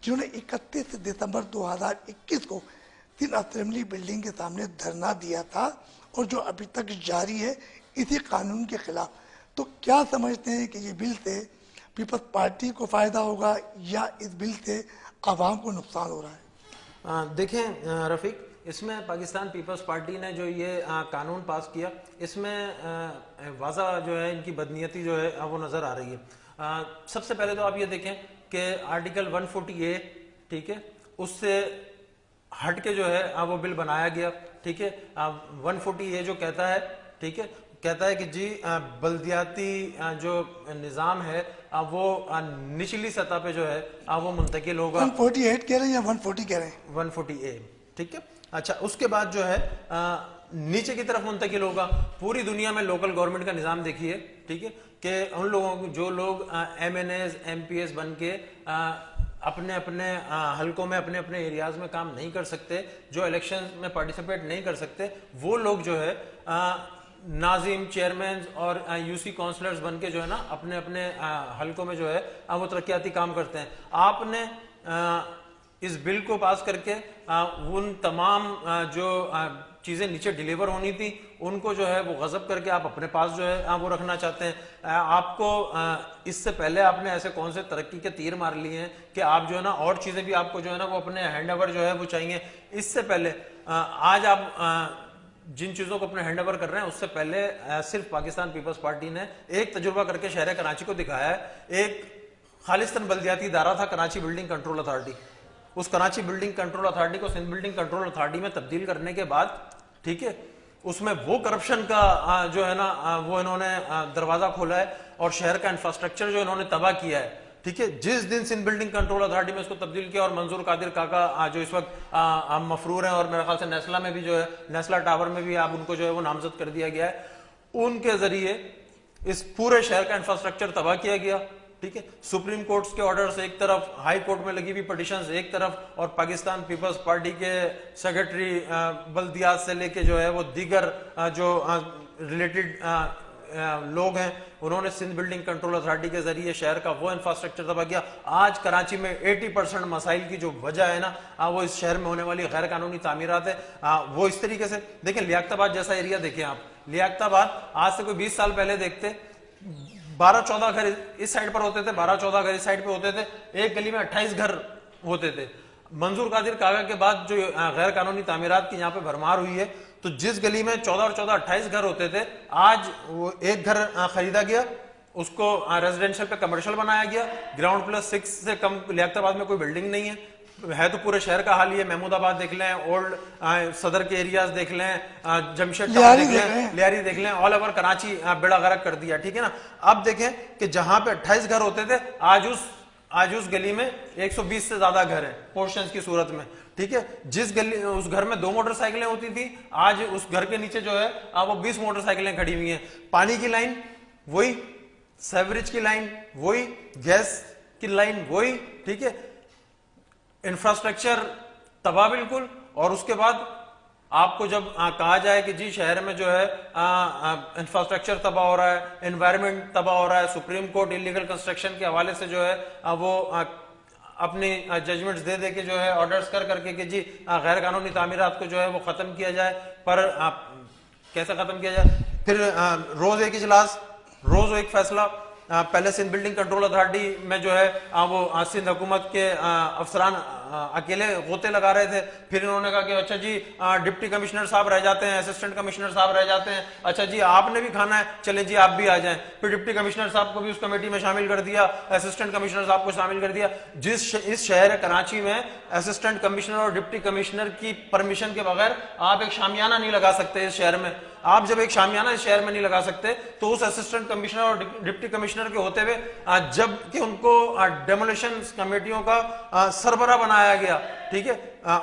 जिन्होंने 31 दिसंबर 2021 को सिंध असेंबली बिल्डिंग के सामने धरना दिया था और जो अभी तक जारी है इसी कानून के खिलाफ, तो क्या समझते हैं कि ये बिल से पीपल्स पार्टी को फ़ायदा होगा या इस बिल से आवाम को नुकसान हो रहा है? देखें रफ़ीक, इसमें पाकिस्तान पीपल्स पार्टी ने जो ये कानून पास किया, इसमें वाज़ा जो है इनकी बदनीयती जो है वो नज़र आ रही है। सबसे पहले तो आप ये देखें कि आर्टिकल 140A, ठीक है, उससे हट के जो है वो बिल बनाया गया, ठीक है। 140A जो कहता है, ठीक है, कहता है कि जी बल्दियाती जो निज़ाम है वो निचली सतह पे जो है वो मुंतकिल होगा। 148 कह रहे हैं या 140 कह रहे हैं? 140A, ठीक है। अच्छा, उसके बाद जो है नीचे की तरफ मुंतकिल होगा। पूरी दुनिया में लोकल गवर्नमेंट का निज़ाम देखिए, ठीक है, कि उन लोगों को जो लोग MNAs MPs बन के अपने अपने हलकों में अपने अपने एरियाज में काम नहीं कर सकते, जो इलेक्शन में पार्टिसिपेट नहीं कर सकते, वो लोग जो है नाजिम, चेयरमैन और UC काउंसलर्स बन के जो है ना अपने अपने हलकों में जो है वो तरक्याती काम करते हैं। आपने इस बिल को पास करके उन तमाम जो चीज़ें नीचे डिलीवर होनी थी उनको जो है वो गजब करके आप अपने पास जो है वो रखना चाहते हैं। आपको इससे पहले आपने ऐसे कौन से तरक्की के तीर मार लिए हैं कि आप जो है ना और चीज़ें भी आपको जो है ना वो अपने हैंड ओवर जो है वो चाहिए। इससे पहले आज आप जिन चीज़ों को अपने हैंड ओवर कर रहे हैं, उससे पहले सिर्फ पाकिस्तान पीपल्स पार्टी ने एक तजुर्बा करके शहर कराची को दिखाया है। एक खालिस्तान बल्दियाती इदारा था कराची बिल्डिंग कंट्रोल अथॉरिटी, उस कराची बिल्डिंग कंट्रोल अथॉरिटी को सिंध बिल्डिंग कंट्रोल अथॉरिटी में तब्दील करने के बाद, ठीक है, उसमें वो करप्शन का जो है ना वो इन्होंने दरवाजा खोला है और शहर का इंफ्रास्ट्रक्चर जो इन्होंने तबाह किया है, ठीक है। जिस दिन सिंध बिल्डिंग कंट्रोल अथॉरिटी में इसको तब्दील किया और मंजूर कादिर काका जो इस वक्त मफरूर हैं और मेरे ख्याल से नेस्ला में भी जो है, नेस्ला टावर में भी आप उनको जो है वो नामजद कर दिया गया है, उनके जरिए इस पूरे शहर का इंफ्रास्ट्रक्चर तबाह किया गया, ठीक है। सुप्रीम कोर्ट्स के ऑर्डर्स एक तरफ, हाई कोर्ट में लगी हुई पिटिशंस एक तरफ, और पाकिस्तान पीपल्स पार्टी के सेक्रेटरी बल्दियात से लेके जो है वो दीगर जो रिलेटेड लोग हैं, उन्होंने सिंध बिल्डिंग कंट्रोल अथॉरिटी के जरिए शहर का वो इंफ्रास्ट्रक्चर तबाह किया। आज कराची में 80% मसाइल की जो वजह है ना, वो इस शहर में होने वाली गैर कानूनी तामीरात है। वो इस तरीके से देखें, लियाकताबाद जैसा एरिया देखें आप, लियाकताबाद आज से कोई 20 साल पहले देखते 12-14 घर इस साइड पर होते थे, 12-14 घर इस साइड पे होते थे, एक गली में 28 घर होते थे। मंजूर कादिर कागा के बाद जो गैर कानूनी तामीरात की यहाँ पे भरमार हुई है, तो जिस गली में 14 और 14 28 घर होते थे, आज वो एक घर खरीदा गया, उसको रेजिडेंशियल पे कमर्शियल बनाया गया। ग्राउंड प्लस 6 से कम लियाकताबाद में कोई बिल्डिंग नहीं है तो पूरे शहर का हाल ये। महमूदाबाद देख लें, ओल्ड सदर के एरियाज देख लें, जमशेद टाउन देख लें, लियारी देख लें, ऑल ओवर कराची बेड़ा गर्क कर दिया, ठीक है ना। अब देखें कि जहां पे 28 घर होते थे, आज उस गली में 120 से ज्यादा घर है पोर्शंस की सूरत में, ठीक है। जिस गली उस घर में 2 मोटरसाइकिलें होती थी, आज उस घर के नीचे जो है वो 20 मोटरसाइकिलें खड़ी हुई हैं। पानी की लाइन वही, सेवरेज की लाइन वही, गैस की लाइन वही, ठीक है। इंफ्रास्ट्रक्चर तबाह बिल्कुल। और उसके बाद आपको जब कहा जाए कि जी शहर में जो है इंफ्रास्ट्रक्चर तबाह हो रहा है, एनवायरनमेंट तबाह हो रहा है, सुप्रीम कोर्ट इलीगल कंस्ट्रक्शन के हवाले से जो है वो अपनी जजमेंट्स दे के जो है ऑर्डर्स करके कि जी गैर कानूनी तामीरात को जो है वो खत्म किया जाए, पर कैसे खत्म किया जाए? फिर रोज एक इजलास, रोज एक फैसला। पहले सिंध बिल्डिंग कंट्रोल अथॉरिटी में जो है वो सिंध हुकूमत के अफसरान अकेले गोते लगा रहे थे। फिर इन्होंने कहा कि अच्छा जी डिप्टी कमिश्नर साहब रह जाते हैं, असिस्टेंट कमिश्नर साहब रह जाते हैं, अच्छा जी आपने भी खाना है, चले जी आप भी आ जाएं। फिर डिप्टी कमिश्नर साहब को भी उस कमेटी में शामिल कर दिया, असिस्टेंट कमिश्नर साहब को शामिल कर दिया। इस शहर कराची में असिस्टेंट कमिश्नर और डिप्टी कमिश्नर की परमिशन के बगैर आप एक शामियाना नहीं लगा सकते इस शहर में। आप जब एक शामियाना इस शहर में नहीं लगा सकते, तो उस असिस्टेंट कमिश्नर और डिप्टी कमिश्नर के होते हुए जबकि उनको डेमोलिशन कमेटियों का सरबराह बनाया गया, ठीक है,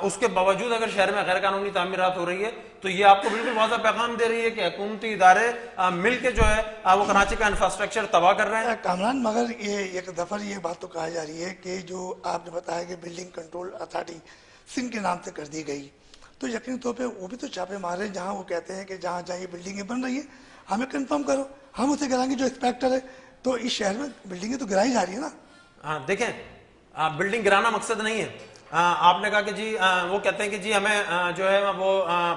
उसके बावजूद अगर शहर में गैर कानूनी तामीरात हो रही है, तो ये आपको बिल्कुल वाज़ा पैगाम दे रही है कि हुकूमती इदारे मिलके जो है वो कराची का इंफ्रास्ट्रक्चर तबाह कर रहे हैं। कामरान, मगर ये एक दफा ये बात तो कहा जा रही है कि जो आपने बताया कि बिल्डिंग कंट्रोल अथॉरिटी सिंध के नाम से कर दी गई, तो यकीनी तौर पे वो भी तो छापे मारे जहां वो कहते हैं कि जहां जहां ये बिल्डिंगें बन रही है हमें कंफर्म करो, हम उसे कराएंगे जो इंस्पेक्टर है। तो इस शहर में बिल्डिंगें तो गिराई जा रही है ना। हाँ देखें, बिल्डिंग गिराना मकसद नहीं है। आपने कहा कि जी वो कहते हैं कि जी हमें जो है वो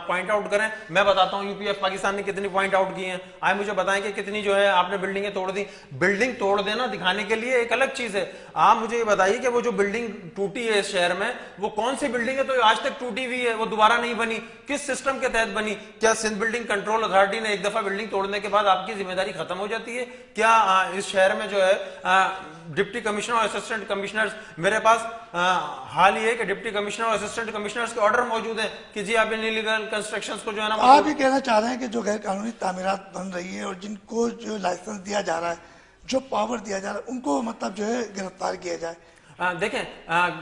पॉइंट आउट करें। मैं बताता हूँ यूपीएफ पाकिस्तान ने कितनी पॉइंट आउट की हैं। आए मुझे बताएं कि कितनी जो है आपने बिल्डिंगें तोड़ दी। बिल्डिंग तोड़ देना दिखाने के लिए एक अलग चीज है। आप मुझे ये बताइए कि वो जो बिल्डिंग टूटी है इस शहर में, वो कौन सी बिल्डिंग है तो आज तक टूटी हुई है, वो दोबारा नहीं बनी, किस सिस्टम के तहत बनी? क्या सिंध बिल्डिंग कंट्रोल अथॉरिटी ने एक दफा बिल्डिंग तोड़ने के बाद आपकी जिम्मेदारी खत्म हो जाती है? क्या इस शहर में जो है डिप्टी कमिश्नर और असिस्टेंट कमिश्नर्स, मेरे पास हाल ही है कि डिप्टी कमिश्नर और असिस्टेंट कमिश्नर्स के ऑर्डर मौजूद हैं कि जी आप इलीगल कंस्ट्रक्शंस को जो है ना, आप ये कहना चाह रहे हैं कि जो गैर कानूनी तामीरात बन रही है और जिनको जो लाइसेंस दिया जा रहा है, जो पावर दिया जा रहा है, उनको मतलब जो है गिरफ्तार किया जाए? देखें,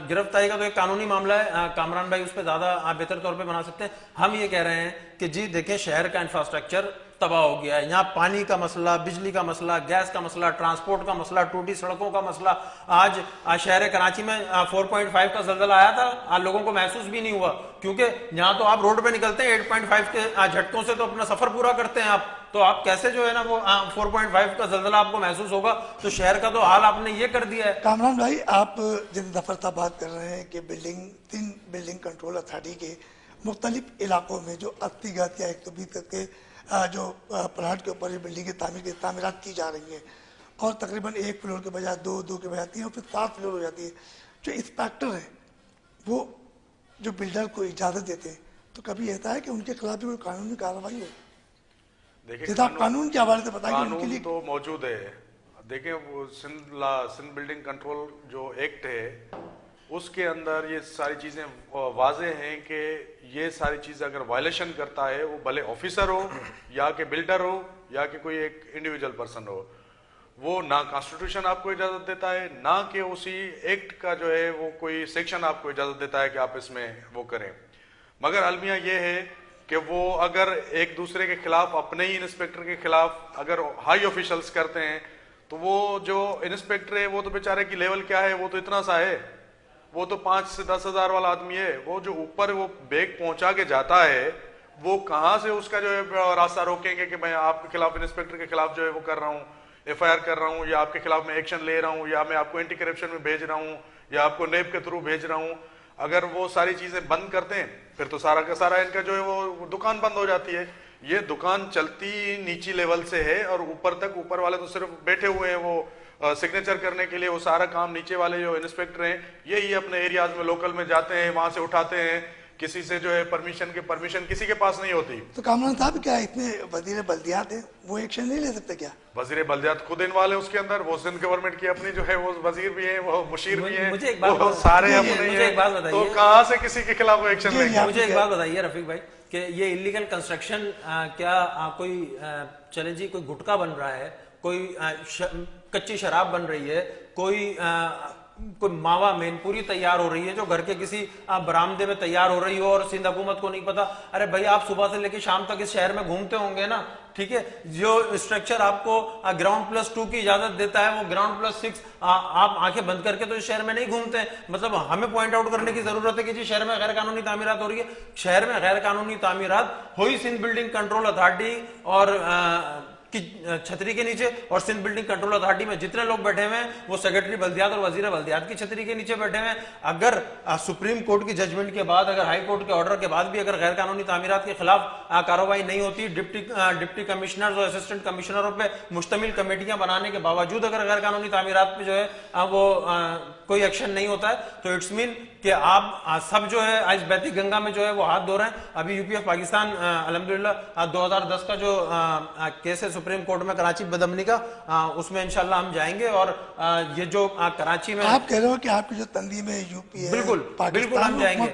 गिरफ्तारी का तो एक कानूनी मामला है, कामरान भाई उस पर ज्यादा बेहतर तौर पे बना सकते हैं। हम ये कह रहे हैं कि जी देखें, शहर का इंफ्रास्ट्रक्चर तबाह हो गया है। यहाँ पानी का मसला, बिजली का मसला, गैस का मसला, ट्रांसपोर्ट का मसला, टूटी सड़कों का मसला। आज शहर कराची में 4.5 का जल्जला आया था, लोगों को महसूस भी नहीं हुआ, क्योंकि यहाँ तो आप रोड पे निकलते हैं 8.5 के झटकों से तो अपना सफर पूरा करते हैं आप, तो आप कैसे जो है ना वो 4.5 का जल्जला आपको महसूस होगा? तो शहर का तो हाल आपने ये कर दिया है। कामरान भाई, आप जिन दफरता बात कर रहे हैं कि तीन बिल्डिंग कंट्रोल अथॉरिटी के मुख्तलिफ इलाकों में जो 80 गज या 120 गज के जो प्लाट के ऊपर बिल्डिंग की तामीरात की जा रही है, और तकरीबन 1 फ्लोर के बजाय 2 के बजाय 3 और फिर 7 फ्लोर हो जाती है, जो इंस्पेक्टर है वो जो बिल्डर को इजाजत देते हैं, तो कभी ऐसा है कि उनके खिलाफ भी कोई कानूनी कार्रवाई हो? देखिए, कानून के हवाले से बताइए। उनके लिए तो मौजूद है। देखिए, वो सिंध बिल्डिंग कंट्रोल जो एक्ट है उसके अंदर ये सारी चीजें वाजे हैं कि ये सारी चीजें अगर वायलेशन करता है, वो भले ऑफिसर हो या कि बिल्डर हो या कि कोई एक इंडिविजुअल पर्सन हो, वो ना कॉन्स्टिट्यूशन आपको इजाजत देता है, ना कि उसी एक्ट का जो है वो कोई सेक्शन आपको इजाजत देता है कि आप इसमें वो करें। मगर अलमिया ये है कि वो अगर एक दूसरे के खिलाफ, अपने ही इंस्पेक्टर के खिलाफ अगर हाई ऑफिशियल्स करते हैं, तो वो जो इंस्पेक्टर है वो तो बेचारे की लेवल क्या है, वो तो इतना सा है, वो तो 5 से 10 हज़ार वाला आदमी है। वो जो ऊपर वो बैग पहुंचा के जाता है, वो कहाँ से उसका जो है रास्ता रोकेंगे कि मैं आपके खिलाफ, इंस्पेक्टर के खिलाफ जो है वो कर रहा हूँ, एफआईआर कर रहा हूँ, या आपके खिलाफ मैं एक्शन ले रहा हूँ, या मैं आपको एंटी करप्शन में भेज रहा हूँ, या आपको नेब के थ्रू भेज रहा हूँ। अगर वो सारी चीजें बंद करते हैं फिर तो सारा का सारा इनका जो है वो दुकान बंद हो जाती है। ये दुकान चलती नीची लेवल से है और ऊपर तक, ऊपर वाले तो सिर्फ बैठे हुए हैं वो सिग्नेचर करने के लिए, वो सारा काम नीचे वाले जो इंस्पेक्टर हैं यही अपने एरियाज में लोकल में जाते हैं, वहां से उठाते हैं, किसी से जो है परमिशन किसी के पास नहीं होती। तो कामरान साहब क्या इतने वजीर बल्दियात हैं, वो एक्शन नहीं ले सकते क्या? वजीर बल्दियात खुद इन्वॉल्व है उसके अंदर, वो सिंध गवर्नमेंट की अपनी जो है वो वजीर भी है, वो मुशीर भी है, वो सारे अपने ही हैं। तो कहाँ से किसी के खिलाफ वो एक्शन लेंगे? मुझे एक बात बताइए रफीक भाई कि ये इलीगल कंस्ट्रक्शन क्या कोई चले जी कोई गुटखा बन रहा है, कोई कच्ची शराब बन रही है, कोई मावा मेनपुरी तैयार हो रही है जो घर के किसी बरामदे में तैयार हो रही हो और सिंध हुकूमत को नहीं पता? अरे भाई आप सुबह से लेकर शाम तक इस शहर में घूमते होंगे ना, ठीक है? जो स्ट्रक्चर आपको ग्राउंड+2 की इजाजत देता है वो ग्राउंड+6 आप आंखें बंद करके तो इस शहर में नहीं घूमते हैं। मतलब हमें पॉइंट आउट करने की जरूरत है कि जी शहर में गैर कानूनी तामीरात हो रही है। शहर में गैर कानूनी तामीरात हुई सिंध बिल्डिंग कंट्रोल अथॉरिटी और की छतरी के नीचे, और सिंध बिल्डिंग कंट्रोल अथॉरिटी में जितने लोग बैठे हुए हैं वो सेक्रेटरी बल्दियात और वजीर बल्दियात की छतरी के नीचे बैठे हुए हैं। अगर सुप्रीम कोर्ट की जजमेंट के बाद, अगर हाई कोर्ट के ऑर्डर के बाद भी अगर गैर कानूनी तामीरात के खिलाफ कार्रवाई नहीं होती, डिप्टी कमिश्नर और असिस्टेंट कमिश्नरों पे मुश्तमिल कमेटियां बनाने के बावजूद अगर गैर कानूनी तामीरात पे जो है वो कोई एक्शन नहीं होता है, तो इट्स मीन कि आप सब जो है इस बैती गंगा में जो है वो हाथ धो रहे हैं। अभी यूपीएफ पाकिस्तान अल्हम्दुलिल्लाह 2010 का जो केस है सुप्रीम कोर्ट में कराची बदमनी का, उसमें इंशाल्लाह हम जाएंगे। और ये जो कराची में आप कह रहे हो कि आपकी जो तंजीम है यूपी है, बिल्कुल हम जाएंगे।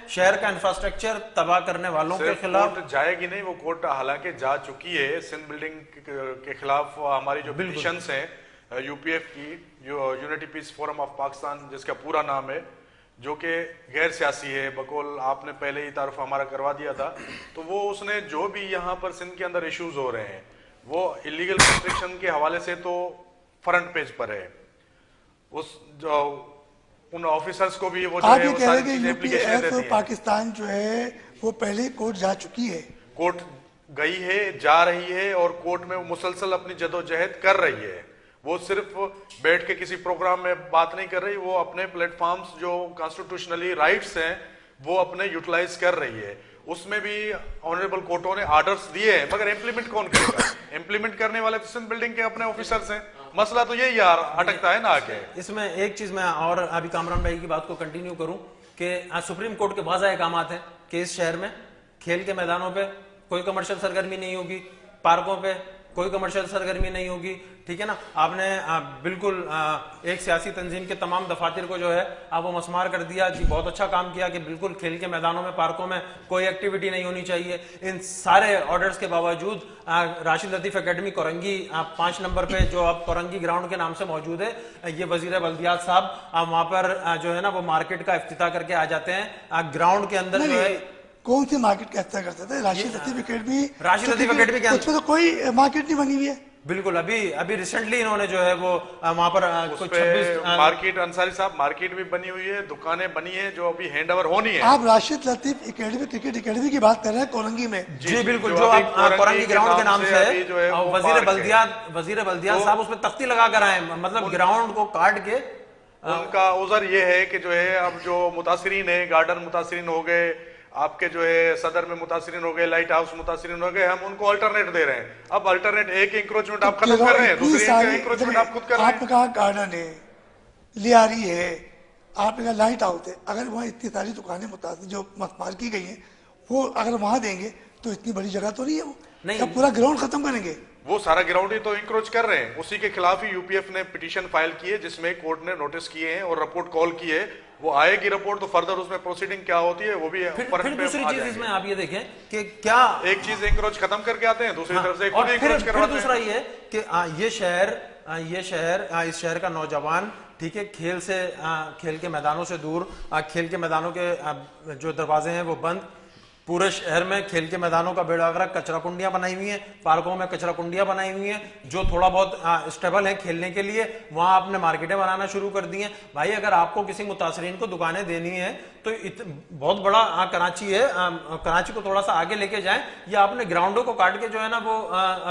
शहर का इंफ्रास्ट्रक्चर तबाह करने वालों के खिलाफ कोर्ट जाएगी नहीं, वो कोर्ट हालांकि जा चुकी है सिंध बिल्डिंग के खिलाफ। हमारी जो पिटीशंस हैं यूपीएफ की, जो unity peace forum of Pakistan जिसका पूरा नाम है, जो कि गैर सियासी है, बकौल आपने पहले ही तारुफ हमारा करवा दिया था, तो वो उसने जो भी यहाँ पर सिंध के अंदर इश्यूज हो रहे हैं वो इलीगल कंस्ट्रक्शन के हवाले से तो फ्रंट पेज पर है। उस जो उन ऑफिसर्स को भी वो जो है वो सारी चीजें एप्लीकेशन देती है। पाकिस्तान जो है वो पहले कोर्ट जा चुकी है, कोर्ट गई है, जा रही है, और कोर्ट में मुसलसल अपनी जदोजहद कर रही है। वो सिर्फ बैठ के किसी प्रोग्राम में बात नहीं कर रही, वो अपने प्लेटफॉर्म्स जो कॉन्स्टिट्यूशनली राइट्स हैं वो अपने यूटिलाइज कर रही है। उसमें भी ऑनरेबल कोर्टों ने आर्डर्स दिए हैं, मगर इंप्लीमेंट कौन करेगा? इंप्लीमेंट करने वाले तो सिंध बिल्डिंग के अपने ऑफिसर्स हैं। मसला तो यही यार अटकता है ना आके। इसमें एक चीज मैं और अभी कामरान भाई की बात को कंटिन्यू करूं कि सुप्रीम कोर्ट के बाज़ अहकामात हैं कि इस शहर में खेल के मैदानों पे कोई कमर्शियल सरगर्मी नहीं होगी, पार्कों पे कोई कमर्शियल सरगर्मी नहीं होगी, ठीक है ना? आपने बिल्कुल एक सियासी तंजीम के तमाम दफातर को जो है आप वो मसमार कर दिया जी, बहुत अच्छा काम किया कि बिल्कुल खेल के मैदानों में, पार्कों में कोई एक्टिविटी नहीं होनी चाहिए। इन सारे ऑर्डर्स के बावजूद राशिद लतीफ एकेडमी कोरंगी 5 नंबर पे जो अब कोरंगी ग्राउंड के नाम से मौजूद है, ये वजीर बल्दियात साहब वहां पर जो है ना वो मार्केट का इफ्तिताह करके आ जाते हैं। ग्राउंड के अंदर जो है कौन सी मार्केट का इफ्तिताह करते थे? राशिद लतीफ एकेडमी के उसमें तो कोई मार्केट नहीं बनी हुई है। बिल्कुल, अभी रिसेंटली इन्होंने जो है वो वहां पर कुछ 26 मार्केट, अंसारी साहब मार्केट भी बनी हुई है, दुकानें बनी है जो अभी हैंड ओवर होनी है। आप Rashid Latif academy cricket academy की बात कर रहे हैं कोरंगी में? जी बिल्कुल, जो आप कोरंगी ग्राउंड के नाम से वजीर बल्दियात साहब उसमें तख्ती लगा कर आए, मतलब ग्राउंड को काट के। उनका उज़र ये है कि जो है अब जो मुतासिरीन है, गार्डन मुतासिरीन हो गए, आपके जो है सदर में मुतासिरीन हो गए, लाइट हाउस मुतासिरीन हो गए, हम उनको अल्टरनेट दे रहे हैं। अब अल्टरनेट एक इंक्रोचमेंट आप खत्म कर रहे हैं, दूसरी इंक्रोचमेंट आप खुद कर रहे हैं। आपने कहा गार्डन है, लियारी है, आपने कहा लाइट हाउस है, अगर वहाँ इतनी सारी दुकानें मुतासिर जो मस्मार की गई हैं वो अगर वहां देंगे तो इतनी बड़ी जगह तो नहीं है वो, नहीं पूरा ग्राउंड खत्म करेंगे? वो सारा ग्राउंड ही तो इंक्रोच कर रहे हैं। उसी के खिलाफ ही यूपीएफ ने पिटीशन फाइल की है जिसमें कोर्ट ने नोटिस किए हैं और रिपोर्ट कॉल की है। वो आएगी रिपोर्ट तो फर्दर उसमें प्रोसीडिंग क्या होती है वो भी फिर दूसरी चीज इसमें आप ये देखें कि क्या एक चीज इंक्रोच खत्म करके आते हैं, दूसरी तरफ से खुद इंक्रोच करवाते हैं। दूसरा ये कि इस शहर का नौजवान, ठीक है, खेल के मैदानों से दूर, खेल के मैदानों के जो दरवाजे हैं वो बंद, पूरे शहर में खेल के मैदानों का बेड़ा गर्क, कचरा कुंडियां बनाई हुई हैं, पार्कों में कचरा कुंडियां बनाई हुई हैं, जो थोड़ा बहुत स्टेबल है खेलने के लिए, वहां आपने मार्केटें बनाना शुरू कर दी हैं। भाई अगर आपको किसी मुतासरीन को दुकानें देनी है तो बहुत बड़ा कराची है, कराची को थोड़ा सा आगे लेके जाएं, या आपने ग्राउंडों को काट के जो है ना वो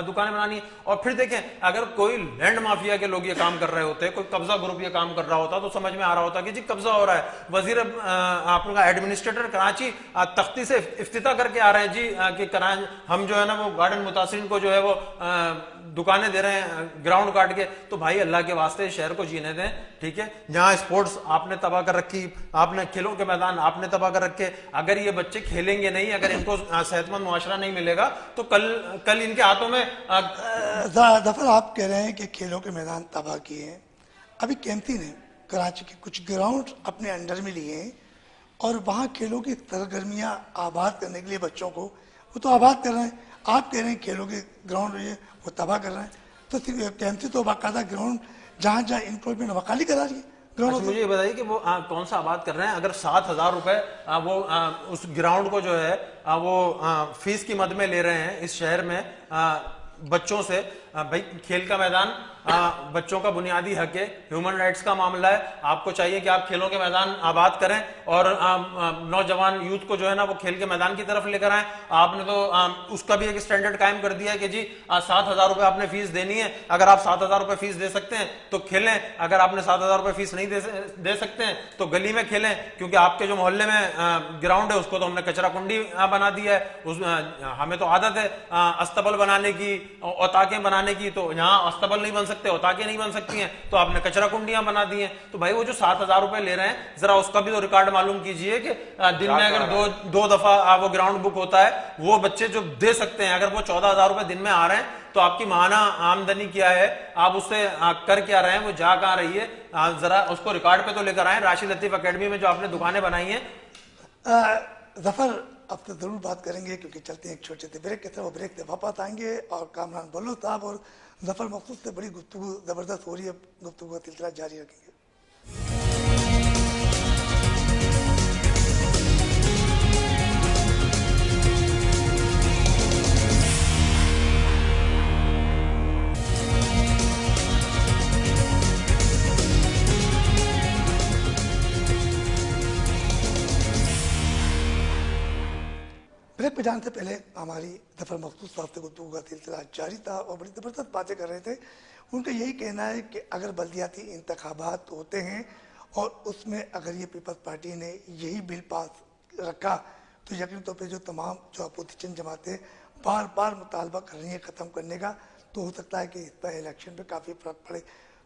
दुकानें बनानी है। और फिर देखें, अगर कोई लैंड माफिया के लोग ये काम कर रहे होते, कोई कब्जा ग्रुप ये काम कर रहा होता, तो समझ में आ रहा होता कि जी कब्जा हो रहा है, वजीर आपका एडमिनिस्ट्रेटर कराची तख्ती से इफ्तिता करके आ रहे हैं जी कि हम जो है ना वो गार्डन मुतासरीन को जो है वो दुकानें दे रहे हैं ग्राउंड काट के। तो भाई अल्लाह के वास्ते शहर को जीने दें, ठीक है। जहां स्पोर्ट्स आपने तबाह कर रखी, आपने खेलों के मैदान आपने तबाह कर रखे, अगर ये बच्चे खेलेंगे नहीं, अगर इनको सेहतमंद मुआशरा नहीं मिलेगा तो कल इनके हाथों में जफर आप कह रहे हैं कि खेलों के मैदान तबाह किए हैं। अभी केम्पटी ने कराची के कुछ ग्राउंड अपने अंडर में लिए हैं और वहाँ खेलों की सरगर्मियाँ आबाद करने के लिए बच्चों को वो तो आबाद कर रहे हैं। आप कह रहे हैं खेलों के ग्राउंड वो तबाह कर रहे हैं, तो केम्पटी तो बाकायदा ग्राउंड जहाँ जहाँ इम्प्रूवमेंट वकाली करा रही है ग्राउंड। मुझे ये बताइए कि वो कौन सा आबाद कर रहे हैं? अगर 7,000 रुपए वो उस ग्राउंड को जो है वो फीस की मद में ले रहे हैं इस शहर में बच्चों से, भाई खेल का मैदान बच्चों का बुनियादी हक है, ह्यूमन राइट्स का मामला है। आपको चाहिए कि आप खेलों के मैदान आबाद करें और नौजवान यूथ को जो है ना वो खेल के मैदान की तरफ लेकर आए। आपने तो उसका भी एक स्टैंडर्ड कायम कर दिया है कि जी 7,000 रुपए आपने फीस देनी है। अगर आप 7,000 रुपए फीस दे सकते हैं तो खेलें, अगर आपने 7,000 रुपए फीस नहीं दे सकते हैं तो गली में खेलें, क्योंकि आपके जो मोहल्ले में ग्राउंड है उसको तो हमने कचरा कुंडी बना दिया है। हमें तो आदत है अस्तबल बनाने की, औताकें बनाने की, तो यहाँ अस्तबल नहीं बन सकते, औताकें नहीं बन सकती हैं, तो आपने कचरा कुंडियां बना दी हैं। तो भाई वो जो 7,000 रुपए ले रहे हैं, जरा उसका भी तो रिकॉर्ड मालूम कीजिए कि दिन में अगर दो दफा वो ग्राउंड बुक होता है, वो बच्चे जो दे सकते हैं, अगर वो 14,000 रुपए दिन में आ रहे हैं तो आपकी माहाना आमदनी क्या है, आप उससे कर क्या रहे हैं, वो जा कहां रही है, जरा उसको रिकॉर्ड पे तो लेकर आए। राशिद लतीफ एकेडमी में जो आपने दुकानें बनाई हैं। जफर अब तो जरूर बात करेंगे, क्योंकि चलते हैं एक छोटे से ब्रेक के तरफ, वो ब्रेक से वापस आएंगे और कामरान बल्लो साहब और जफर मखसूस से बड़ी गुफ्तगू जबरदस्त हो रही है, गुफ्तगू का सिलसिला जारी रखेंगे। ब्रेक पे जाने से पहले हमारी जफर मखसूस साहब से गुफ्तगू का सिलसिला जारी था और बड़ी ज़बरदस्त बातें कर रहे थे। उनका यही कहना है कि अगर बल्दियाती इंतखाबात होते हैं और उसमें अगर ये पीपल्स पार्टी ने यही बिल पास रखा तो यकीन तौर पर जो तमाम जो अपोजिशन जमातें बार बार मुतालबा कर रही हैं ख़त्म करने का, तो हो सकता है कि इस पर इलेक्शन पर काफ़ी फ़र्क पड़े।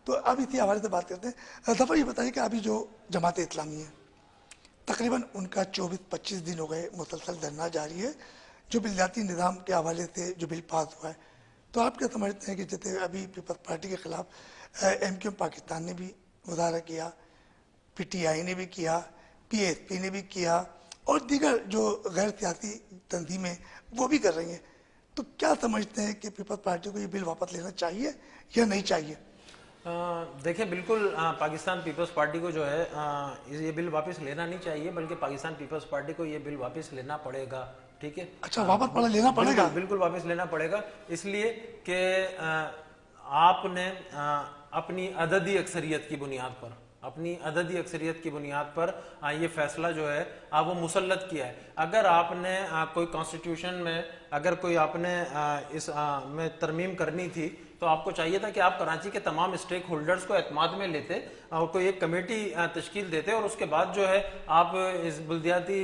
तो अब इसी हवाले से बात करते हैं। जफर ये बताइए कि अभी जो जमात इस्लामी है तकरीबन उनका 24-25 दिन हो गए मुसलसल धरना जारी है जो बिलजाती निज़ाम के हवाले से जो बिल पास हुआ है। तो आप क्या समझते हैं कि जैसे अभी पीपल्स पार्टी के खिलाफ MQM पाकिस्तान ने भी मुजाहरा किया, PTI ने भी किया, PSP ने भी किया और दीगर जो गैर सियासी तंजीमें वो भी कर रही हैं, तो क्या समझते हैं कि पीपल्स पार्टी को ये बिल वापस लेना चाहिए या नहीं चाहिए? देखिए बिल्कुल पाकिस्तान पीपल्स पार्टी को जो है ये बिल वापस लेना नहीं चाहिए, बल्कि पाकिस्तान पीपल्स पार्टी को ये बिल वापस लेना पड़ेगा। ठीक है, अच्छा वापस लेना पड़ेगा? बिल्कुल वापस लेना पड़ेगा, इसलिए कि आपने अपनी अददी अक्सरियत की बुनियाद पर ये फैसला जो है वो मुसल्लत किया है। अगर आपने कोई कॉन्स्टिट्यूशन में अगर कोई आपने इस में तरमीम करनी थी तो आपको चाहिए था कि आप कराची के तमाम स्टेक होल्डर्स को एतमाद में लेते और कोई एक कमेटी तश्कील देते और उसके बाद जो है आप इस बल्दियाती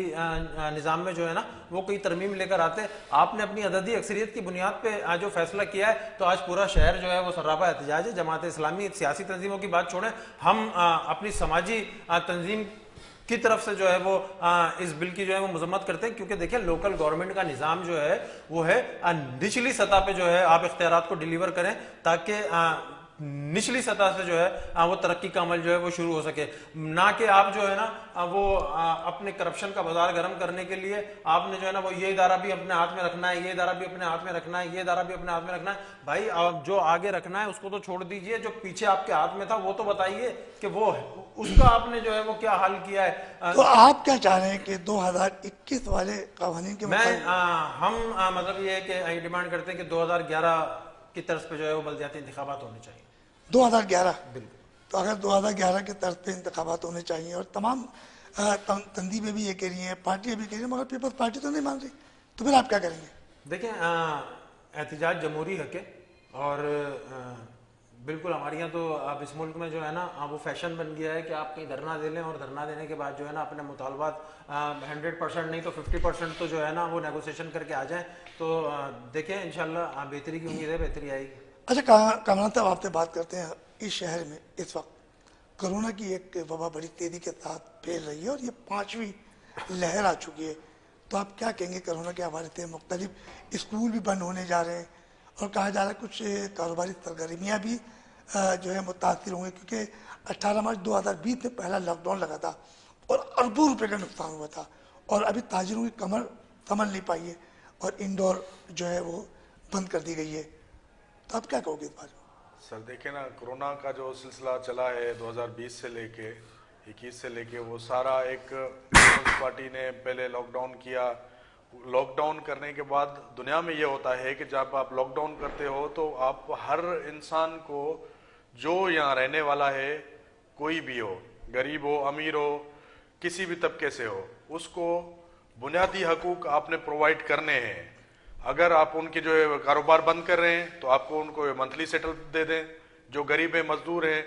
निज़ाम में जो है ना वो कोई तरमीम लेकर आते। आपने अपनी अददी अक्सरियत की बुनियाद पे जो फैसला किया है तो आज पूरा शहर जो है वो सर्रापा एहतजाज है। जमात इस्लामी सियासी तंजीमों की बात छोड़ें, हम अपनी समाजी तंजीम की तरफ से जो है वो इस बिल की जो है वो मजम्मत करते हैं, क्योंकि देखिए लोकल गवर्नमेंट का निज़ाम जो है वो है निचली सतह पे जो है आप इख्तियारात को डिलीवर करें ताकि निचली सतह से जो है वो तरक्की का अमल जो है वो शुरू हो सके, ना कि आप जो है ना वो अपने करप्शन का बाजार गर्म करने के लिए आपने जो है ना वो ये इदारा भी अपने हाथ में रखना है, ये इदारा भी अपने हाथ में रखना है, ये इदारा भी अपने हाथ में रखना है। भाई जो आगे रखना है उसको तो छोड़ दीजिए, जो पीछे आपके हाथ में था वो तो बताइए कि वो है, उसका आपने जो है वो क्या हल किया है। तो आप क्या चाह रहे हैं कि 2021 वाले कानून के हम मतलब ये है कि डिमांड करते हैं कि 2011 की तर्ज पे जो है वो बल्दियाती इंतखाबात होने चाहिए। 2011 तो अगर 2011 के तर्ज पे इंतखाबात होने चाहिए और तमाम तंजीमें भी ये कह रही हैं, पार्टियां भी कह रही हैं, मगर पीपल्स पार्टी तो नहीं मान रही, तो फिर आप क्या करेंगे? देखिए एहतजाज जमहूरी हक है और बिल्कुल हमारे यहाँ तो अब इस मुल्क में जो है ना वो फैशन बन गया है कि आप कहीं धरना दे लें और धरना देने के बाद जो है ना अपने मुतालबात 100% नहीं तो 50% तो जो है ना वो नेगोशिएशन करके आ जाएं। तो देखें इंशाल्लाह बेहतरी की उम्मीद है, बेहतरी आएगी। अच्छा कमलनाथ साहब, आपसे बात करते हैं। इस शहर में इस वक्त कोरोना की एक वबा बड़ी तेजी के साथ फैल रही है और ये 5वीं लहर आ चुकी है, तो आप क्या कहेंगे कोरोना के हवाले से? मुख्तलिफ स्कूल भी बंद होने जा रहे हैं और कहा जा रहा है कुछ कारोबारी सरगर्मियाँ भी जो है मुतासर होंगे, क्योंकि 18 मार्च 2020 में पहला लॉकडाउन लगा था और अरबों रुपए का नुकसान हुआ था और अभी ताजिरों की कमर संभल नहीं पाई है और इंडोर जो है वो बंद कर दी गई है, तो आप क्या कहोगे इस बारे में? सर देखिए ना, कोरोना का जो सिलसिला चला है 2020 से लेके 21 से लेके, वो सारा एक पीपल्स पार्टी ने पहले लॉकडाउन किया। लॉकडाउन करने के बाद दुनिया में ये होता है कि जब आप लॉकडाउन करते हो तो आप हर इंसान को, जो यहाँ रहने वाला है, कोई भी हो, गरीब हो अमीर हो किसी भी तबके से हो, उसको बुनियादी हकूक आपने प्रोवाइड करने हैं। अगर आप उनके जो है कारोबार बंद कर रहे हैं तो आपको उनको मंथली सेटल दे दें। जो गरीब है, मजदूर है,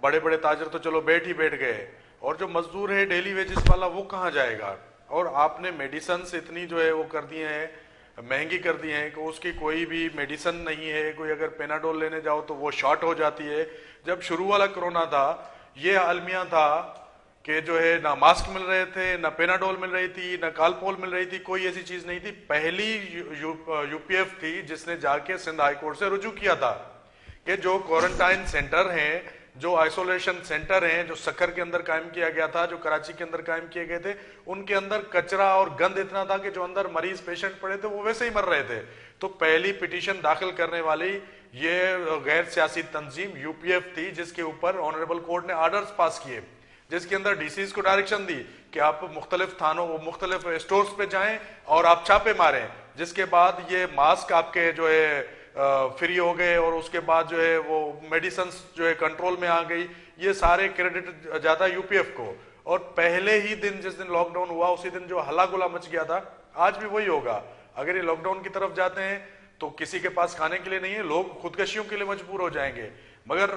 बड़े बड़े ताजर तो चलो बैठ गए, और जो मजदूर है डेली वेजेस वाला वो कहाँ जाएगा? और आपने मेडिसिन इतनी जो है वो कर दी हैं, महंगी कर दी हैं कि उसकी कोई भी मेडिसिन नहीं है। कोई अगर पेनाडोल लेने जाओ तो वो शॉर्ट हो जाती है। जब शुरू वाला कोरोना था ये अलमिया था कि जो है ना मास्क मिल रहे थे, ना पेनाडोल मिल रही थी, ना कालपोल मिल रही थी, कोई ऐसी चीज नहीं थी। पहली यूपीएफ थी जिसने जाके सिंध हाई कोर्ट से रुजू किया था कि जो क्वारंटाइन सेंटर हैं, जो आइसोलेशन सेंटर हैं, जो सक्खर के अंदर कायम किया गया था, जो कराची के अंदर कायम किए गए थे, उनके अंदर कचरा और गंद इतना था कि जो अंदर मरीज पेशेंट पड़े थे वो वैसे ही मर रहे थे। तो पहली पिटीशन दाखिल करने वाली ये गैर सियासी तंजीम यूपीएफ थी, जिसके ऊपर ऑनरेबल कोर्ट ने ऑर्डर्स पास किए, जिसके अंदर डीसीज को डायरेक्शन दी कि आप मुख्तलिफ थानों, मुख्तलिफ स्टोर्स पे जाएं और आप छापे मारें। जिसके बाद ये मास्क आपके जो है फ्री हो गए और उसके बाद जो है वो मेडिसिन जो है कंट्रोल में आ गई। ये सारे क्रेडिट जाता है यूपीएफ को। और पहले ही दिन जिस दिन लॉकडाउन हुआ उसी दिन जो हल्ला गुला मच गया था, आज भी वही होगा। अगर ये लॉकडाउन की तरफ जाते हैं तो किसी के पास खाने के लिए नहीं है, लोग खुदकशियों के लिए मजबूर हो जाएंगे। मगर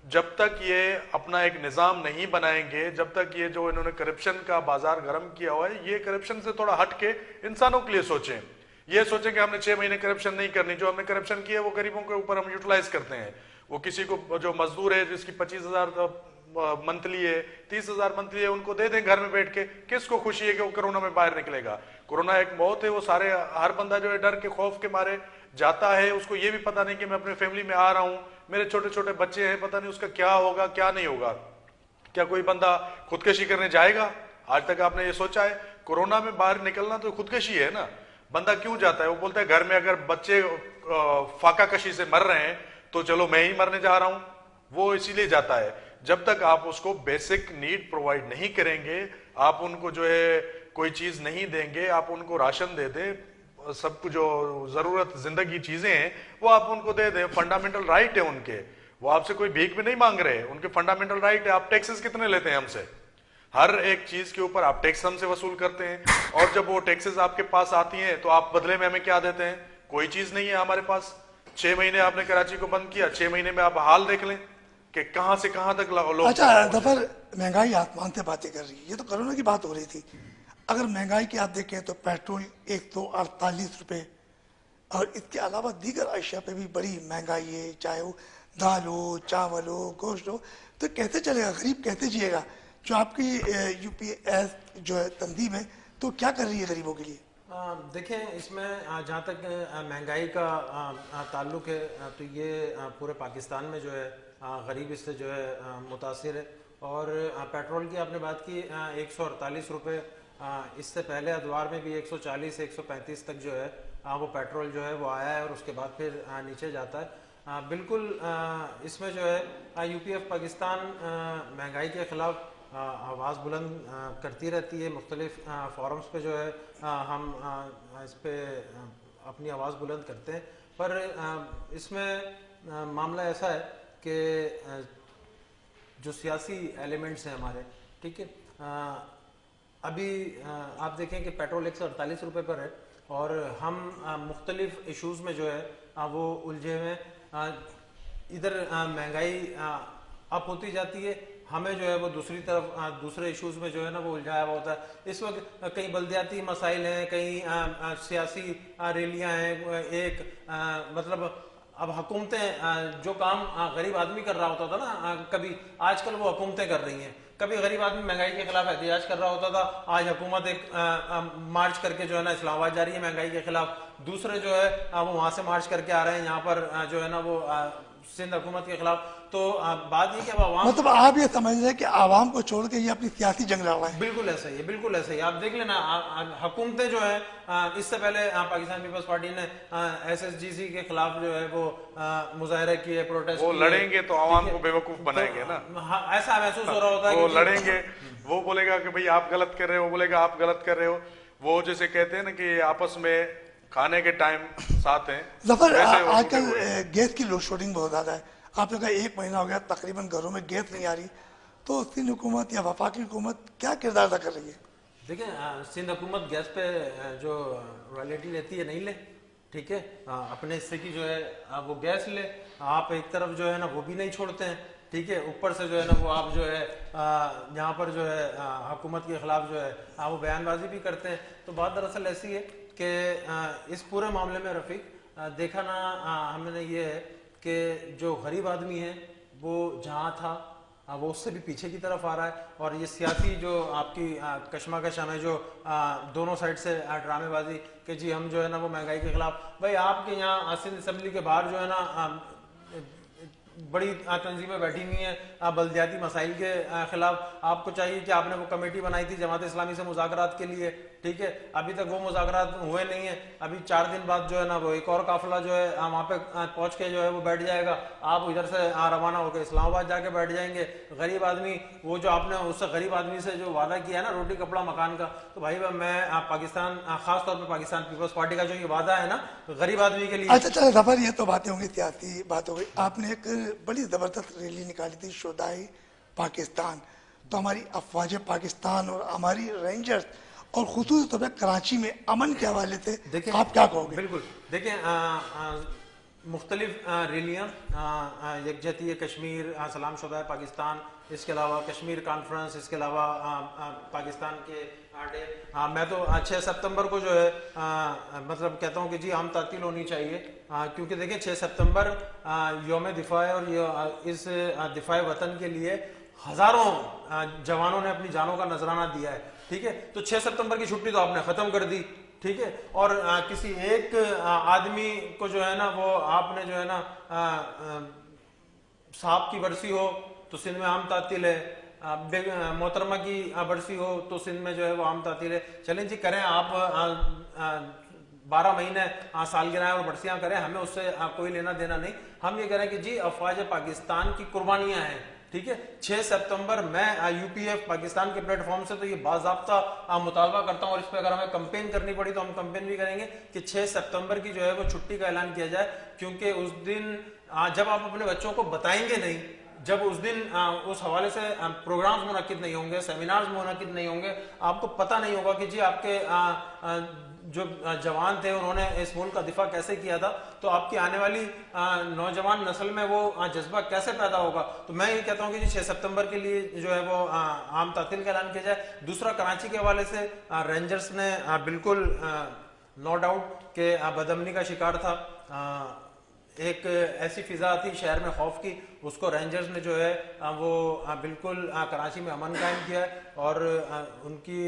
जब तक ये अपना एक निजाम नहीं बनाएंगे, जब तक ये जो इन्होंने करप्शन का बाजार गर्म किया हुआ है, ये करप्शन से थोड़ा हट के इंसानों के लिए सोचें। ये सोचें कि हमने 6 महीने करप्शन नहीं करनी, जो हमने करप्शन किया वो गरीबों के ऊपर हम यूटिलाइज करते हैं। वो किसी को जो मजदूर है जिसकी 25,000 मंथली है, 30,000 मंथली है, उनको दे दें घर में बैठ के। किसको खुशी है कि वो कोरोना में बाहर निकलेगा? कोरोना एक मौत है, वो सारे हर बंदा जो है डर के खौफ के मारे जाता है। उसको ये भी पता नहीं कि मैं अपने फैमिली में आ रहा हूं, मेरे छोटे छोटे बच्चे हैं, पता नहीं उसका क्या होगा क्या नहीं होगा। क्या कोई बंदा खुदकशी करने जाएगा? आज तक आपने ये सोचा है? कोरोना में बाहर निकलना तो खुदकशी है ना। बंदा क्यों जाता है? वो बोलता है घर में अगर बच्चे फाका कशी से मर रहे हैं तो चलो मैं ही मरने जा रहा हूं। वो इसीलिए जाता है। जब तक आप उसको बेसिक नीड प्रोवाइड नहीं करेंगे, आप उनको जो है कोई चीज नहीं देंगे, आप उनको राशन दे दें, सब कुछ जो जरूरत जिंदगी चीजें हैं वो आप उनको दे दें। फंडामेंटल राइट है उनके, वो आपसे कोई भीख भी नहीं मांग रहे, उनके फंडामेंटल राइट है। आप टैक्सेस कितने लेते हैं हमसे? हर एक चीज के ऊपर आप टैक्स हमसे वसूल करते हैं, और जब वो टैक्सेस आपके पास आती हैं तो आप बदले में हमें क्या देते हैं? कोई चीज नहीं है हमारे पास। 6 महीने आपने कराची को बंद किया, 6 महीने में आप हाल देख लें कि कहां से कहां तक लोग। अच्छा जफर, महंगाई आसमान से बातें कर रही है, ये तो कोरोना की बात हो रही थी। अगर महंगाई की आप देखें तो पेट्रोल 148 रुपए, और इसके अलावा दीगर अशिया पे भी बड़ी महंगाई है, चाहे वो दाल हो, चावल हो, गोश्त हो। तो कैसे चलेगा? गरीब कैसे जिएगा? जो आपकी यूपीएस जो है तंजीम है तो क्या कर रही है गरीबों के लिए? देखें, इसमें जहाँ तक महंगाई का ताल्लुक है, तो ये पूरे पाकिस्तान में जो है गरीब इससे जो है मुतासिर है। और पेट्रोल की आपने बात की, 148 रुपये, इससे पहले अदवार में भी 140 135 तक जो है वो पेट्रोल जो है वो आया है और उसके बाद फिर नीचे जाता है। बिल्कुल इसमें जो है यूपीएफ पाकिस्तान महंगाई के ख़िलाफ़ आवाज़ बुलंद करती रहती है। मुख्तलिफ फोरम्स पे जो है हम इस पे अपनी आवाज़ बुलंद करते हैं। पर इसमें मामला ऐसा है कि जो सियासी एलिमेंट्स हैं हमारे, ठीक है, अभी आप देखें कि पेट्रोल 148 रुपये पर है और हम मुख्तलिफ इशूज़ में जो है वो उलझे हुए हैं। इधर महंगाई अप होती जाती है, हमें जो है वो दूसरी तरफ दूसरे इश्यूज में जो है ना वो उलझाया हुआ होता है। इस वक्त कई बल्दियाती मसाइल हैं, कई सियासी रैलियां हैं। एक मतलब अब हुकूमतें जो काम गरीब आदमी कर रहा होता था ना कभी, आजकल वो हुकूमतें कर रही हैं। कभी गरीब आदमी महंगाई के खिलाफ एहतजाज कर रहा होता था, आज हुकूमत एक मार्च करके जो है ना इस्लामाबाद जा रही है महंगाई के खिलाफ। दूसरे जो है वो वहां से मार्च करके आ रहे हैं यहाँ पर जो है ना वो सिंध हुकूमत के खिलाफ। तो बात ये कि अब आवाम, मतलब आप ये समझ रहे हैं कि आवाम को छोड़ के ये अपनी सियासी जंग लड़ रहा है। बिल्कुल ऐसा ही है, बिल्कुल ऐसा ही। आप देख लेना हुकूमतें जो है इससे पहले पाकिस्तान पीपल्स पार्टी ने SSGC के खिलाफ जो है वो मुजाहरे किए, प्रोटेस्ट वो किए। लड़ेंगे तो आवाम को बेवकूफ बनाएंगे ना। ऐसा महसूस हो रहा होता है वो कि लड़ेंगे, वो बोलेगा कि भाई आप गलत कर रहे हो, वो बोलेगा आप गलत कर रहे हो। वो जैसे कहते हैं ना कि आपस में खाने के टाइम साथ हैं। जफर, वैसे वो आजकल टूटे हुए हैं। गैस की लोड शेडिंग बहुत ज़्यादा है। आपने कहा 1 महीना हो गया तकरीबन घरों में गैस नहीं आ रही, तो सिंध हुकूमत या वफाकी हुकूमत क्या किरदार अदा कर रही है? देखिए, सिंध हुकूमत गैस पे जो रॉयल्टी लेती है नहीं ले, ठीक है, अपने हिस्से की जो है वो गैस ले। आप एक तरफ जो है ना वो भी नहीं छोड़ते हैं, ठीक है, ऊपर से जो है ना वो आप जो है यहाँ पर जो है हुकूमत के खिलाफ जो है वो बयानबाजी भी करते हैं। तो बात दरअसल ऐसी है कि इस पूरे मामले में रफ़ीक देखा ना हमने ये है कि जो गरीब आदमी है वो जहाँ था वो उससे भी पीछे की तरफ आ रहा है। और ये सियासी जो आपकी कशमकश हमें जो दोनों साइड से ड्रामेबाजी कि जी हम जो है ना वो महंगाई के खिलाफ, भाई आपके यहाँ सिंध असम्बली के बाहर जो है ना बड़ी तंजीमें बैठी हुई हैं बल्दियाती मसाइल के खिलाफ। आपको चाहिए कि आपने वो कमेटी बनाई थी जमात इस्लामी से मुज़ाकरात के लिए, ठीक है, अभी तक वो मुज़ाकरात हुए नहीं है। अभी 4 दिन बाद जो है ना वो एक और काफिला जो है वहाँ पे पहुँच के जो है वो बैठ जाएगा। आप इधर से रवाना होकर इस्लामाबाद जाके बैठ जाएंगे। गरीब आदमी, वो जो आपने उससे गरीब आदमी से जो वादा किया ना रोटी कपड़ा मकान का, तो भाई मैं पाकिस्तान, खास तौर पर पाकिस्तान पीपल्स पार्टी का जो ये वादा है ना तो गरीब आदमी के लिए। अच्छा चलो जफर, ये तो बातें होंगी, सियासी बात हो गई। आपने एक बड़ी जबरदस्त रैली निकाली थी शुदाई पाकिस्तान, तो हमारी अफवाज पाकिस्तान और हमारी रेंजर्स और खुसूसी तौर पर कराची में अमन के हवाले से आप क्या कहोगे? बिल्कुल, देखें, मुख्तलिफ रैलियाँ, यकजहती कश्मीर, सलाम शुदा पाकिस्तान, इसके अलावा कश्मीर कॉन्फ्रेंस, इसके अलावा पाकिस्तान के डे, मैं तो 6 सितंबर को जो है मतलब कहता हूँ कि जी आम तातील होनी चाहिए, क्योंकि देखिए 6 सितंबर यौम दिफा है और इस दिफा वतन के लिए हज़ारों जवानों ने अपनी जानों का नजराना दिया है, ठीक है। तो 6 सितंबर की छुट्टी तो आपने ख़त्म कर दी, ठीक है, और किसी एक आदमी को जो है ना वो आपने जो है ना साहब की बरसी हो तो सिंध में आम तातील है, मोहतरमा की बरसी हो तो सिंध में जो है वो आम तातील है। चलें जी, करें आप 12 महीने साल गिराएं और बरसियां करें, हमें उससे कोई लेना देना नहीं। हम ये करें कि जी अफवाज पाकिस्तान की कुर्बानियां हैं, ठीक है। 6 सितंबर मैं यूपीएफ पाकिस्तान के प्लेटफॉर्म से तो ये बाज़ाब्ता मुतालबा करता हूँ, और इस पर अगर हमें कंपेन करनी पड़ी तो हम कंपेन भी करेंगे कि 6 सितंबर की जो है वो छुट्टी का ऐलान किया जाए, क्योंकि उस दिन जब आप अपने बच्चों को बताएंगे नहीं, जब उस दिन उस हवाले से प्रोग्राम्स मुनक्किद नहीं होंगे, सेमिनार्स मुनक्किद नहीं होंगे, आपको पता नहीं होगा कि जी आपके जो जवान थे उन्होंने इस मुल्क का दिफा कैसे किया था, तो आपकी आने वाली नौजवान नस्ल में वो जज्बा कैसे पैदा होगा। तो मैं ये कहता हूँ कि जी 6 सितंबर के लिए जो है वो आम तातील का ऐलान किया जाए। दूसरा, कराची के हवाले से रेंजर्स ने बिल्कुल नो डाउट के बदअमनी का शिकार था एक ऐसी फिजा थी शहर में खौफ की, उसको रेंजर्स ने जो है वो बिल्कुल कराची में अमन कायम किया है, और उनकी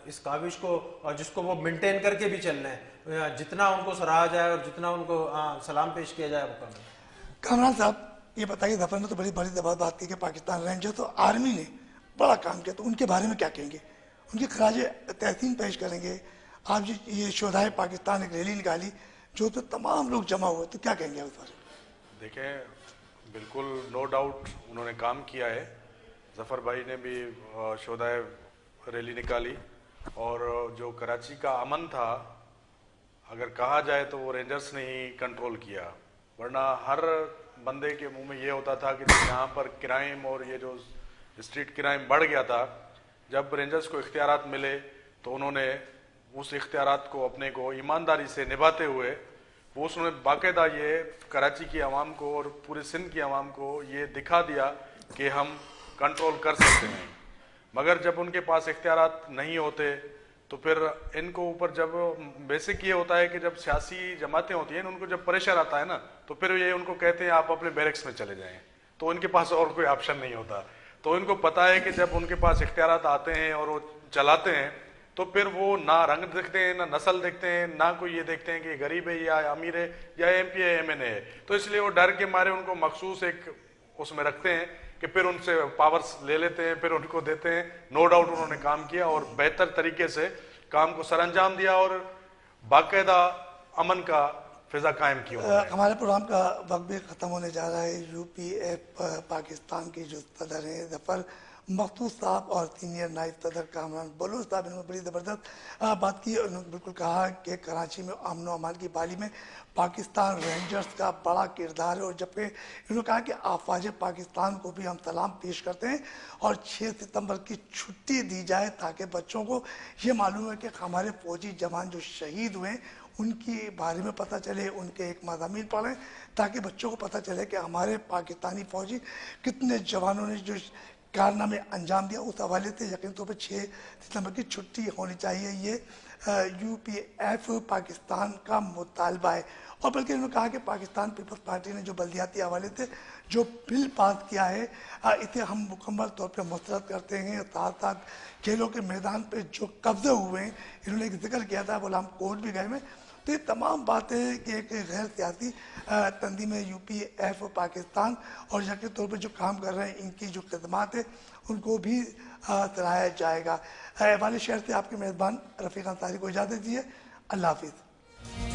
इस काविश को और जिसको वो मेंटेन करके भी चल रहे हैं, जितना उनको सराहा जाए और जितना उनको सलाम पेश किया जाए वो कम है। कामरान साहब, ये बताइए, जफर ने तो बड़ी बड़ी बात की कि पाकिस्तान रेंजर्स तो आर्मी ने बड़ा काम किया, तो उनके बारे में क्या कहेंगे? उनकी खराज तहसीन पेश करेंगे? आप ये शोधाए पाकिस्तान एक रैली निकाली जो तो तमाम लोग जमा हुए, तो क्या कहेंगे उस बारे में? देखें, बिल्कुल नो डाउट उन्होंने काम किया है। जफ़र भाई ने भी शोधाए रैली निकाली, और जो कराची का अमन था, अगर कहा जाए तो वो रेंजर्स ने ही कंट्रोल किया, वरना हर बंदे के मुंह में ये होता था कि यहाँ पर क्राइम और ये जो स्ट्रीट क्राइम बढ़ गया था, जब रेंजर्स को इख्तियारात मिले तो उन्होंने उस इख्तियारात को अपने को ईमानदारी से निभाते हुए वो उसने बाकायदा ये कराची की आवाम को और पूरे सिंध की आवाम को ये दिखा दिया कि हम कंट्रोल कर सकते हैं। मगर जब उनके पास इख्तियारात नहीं होते तो फिर इनको ऊपर जब बेसिक ये होता है कि जब सियासी जमातें होती हैं, उनको जब प्रेशर आता है ना, तो फिर ये उनको कहते हैं आप अपने बैरक्स में चले जाएं, तो उनके पास और कोई ऑप्शन नहीं होता। तो इनको पता है कि जब उनके पास इख्तियारात आते हैं और वो चलाते हैं तो फिर वो ना रंग देखते हैं, ना नस्ल देखते हैं, ना कोई ये देखते हैं कि गरीब है या अमीर है या MP है MNA है। तो इसलिए वो डर के मारे उनको मखसूस एक उसमें रखते हैं कि फिर उनसे पावर्स ले लेते हैं, फिर उनको देते हैं। नो डाउट उन्होंने काम किया और बेहतर तरीके से काम को सरअंजाम दिया और बाकायदा अमन का फिजा कायम की। हमारे प्रोग्राम का वक्त भी ख़त्म होने जा रहा है। UPF पाकिस्तान के जो सदर हैं जफ़र मखसूद साहब और सीनियर नायब सदर कामरान बलोच साहब, इन्होंने बड़ी ज़बरदस्त बात की। उन्होंने बिल्कुल कहा कि कराची में अमन व अमान की बहाली में पाकिस्तान रेंजर्स का बड़ा किरदार है, और जबकि इन्होंने कहा कि आफवाज पाकिस्तान को भी हम सलाम पेश करते हैं और 6 सितंबर की छुट्टी दी जाए ताकि बच्चों को ये मालूम है कि हमारे फौजी जवान जो शहीद हुए उनके बारे में पता चले, उनके एक मज़ामीन पढ़ें ताकि बच्चों को पता चले कि हमारे पाकिस्तानी फौजी कितने जवानों ने जो कारनामे अंजाम दिया। उस हवाले से यकीन तौर पर 6 सितंबर की छुट्टी होनी चाहिए, ये UPF पाकिस्तान का मुतालबा है। और बल्कि उन्होंने कहा कि पाकिस्तान पीपल्स पार्टी ने जो बल्दियाती हवाले से जो बिल पास किया है इसे हम मुकम्मल तौर पर मुस्तरद करते हैं। साथ साथ खेलों के मैदान पर जो कब्जे हुए हैं, इन्होंने एक जिक्र किया था, बोला हम कोर्ट भी गए में। तो ये तमाम बातें कि एक गैर सियासी तंजीम UPF पाकिस्तान और यकीन तौर पर जो काम कर रहे हैं, इनकी जो खदमात है उनको भी सराहाया जाएगा। वाले शहर से आपके मेज़बान रफ़ीक अंसारी को इजाज़त दीजिए। अल्लाह हाफिज़।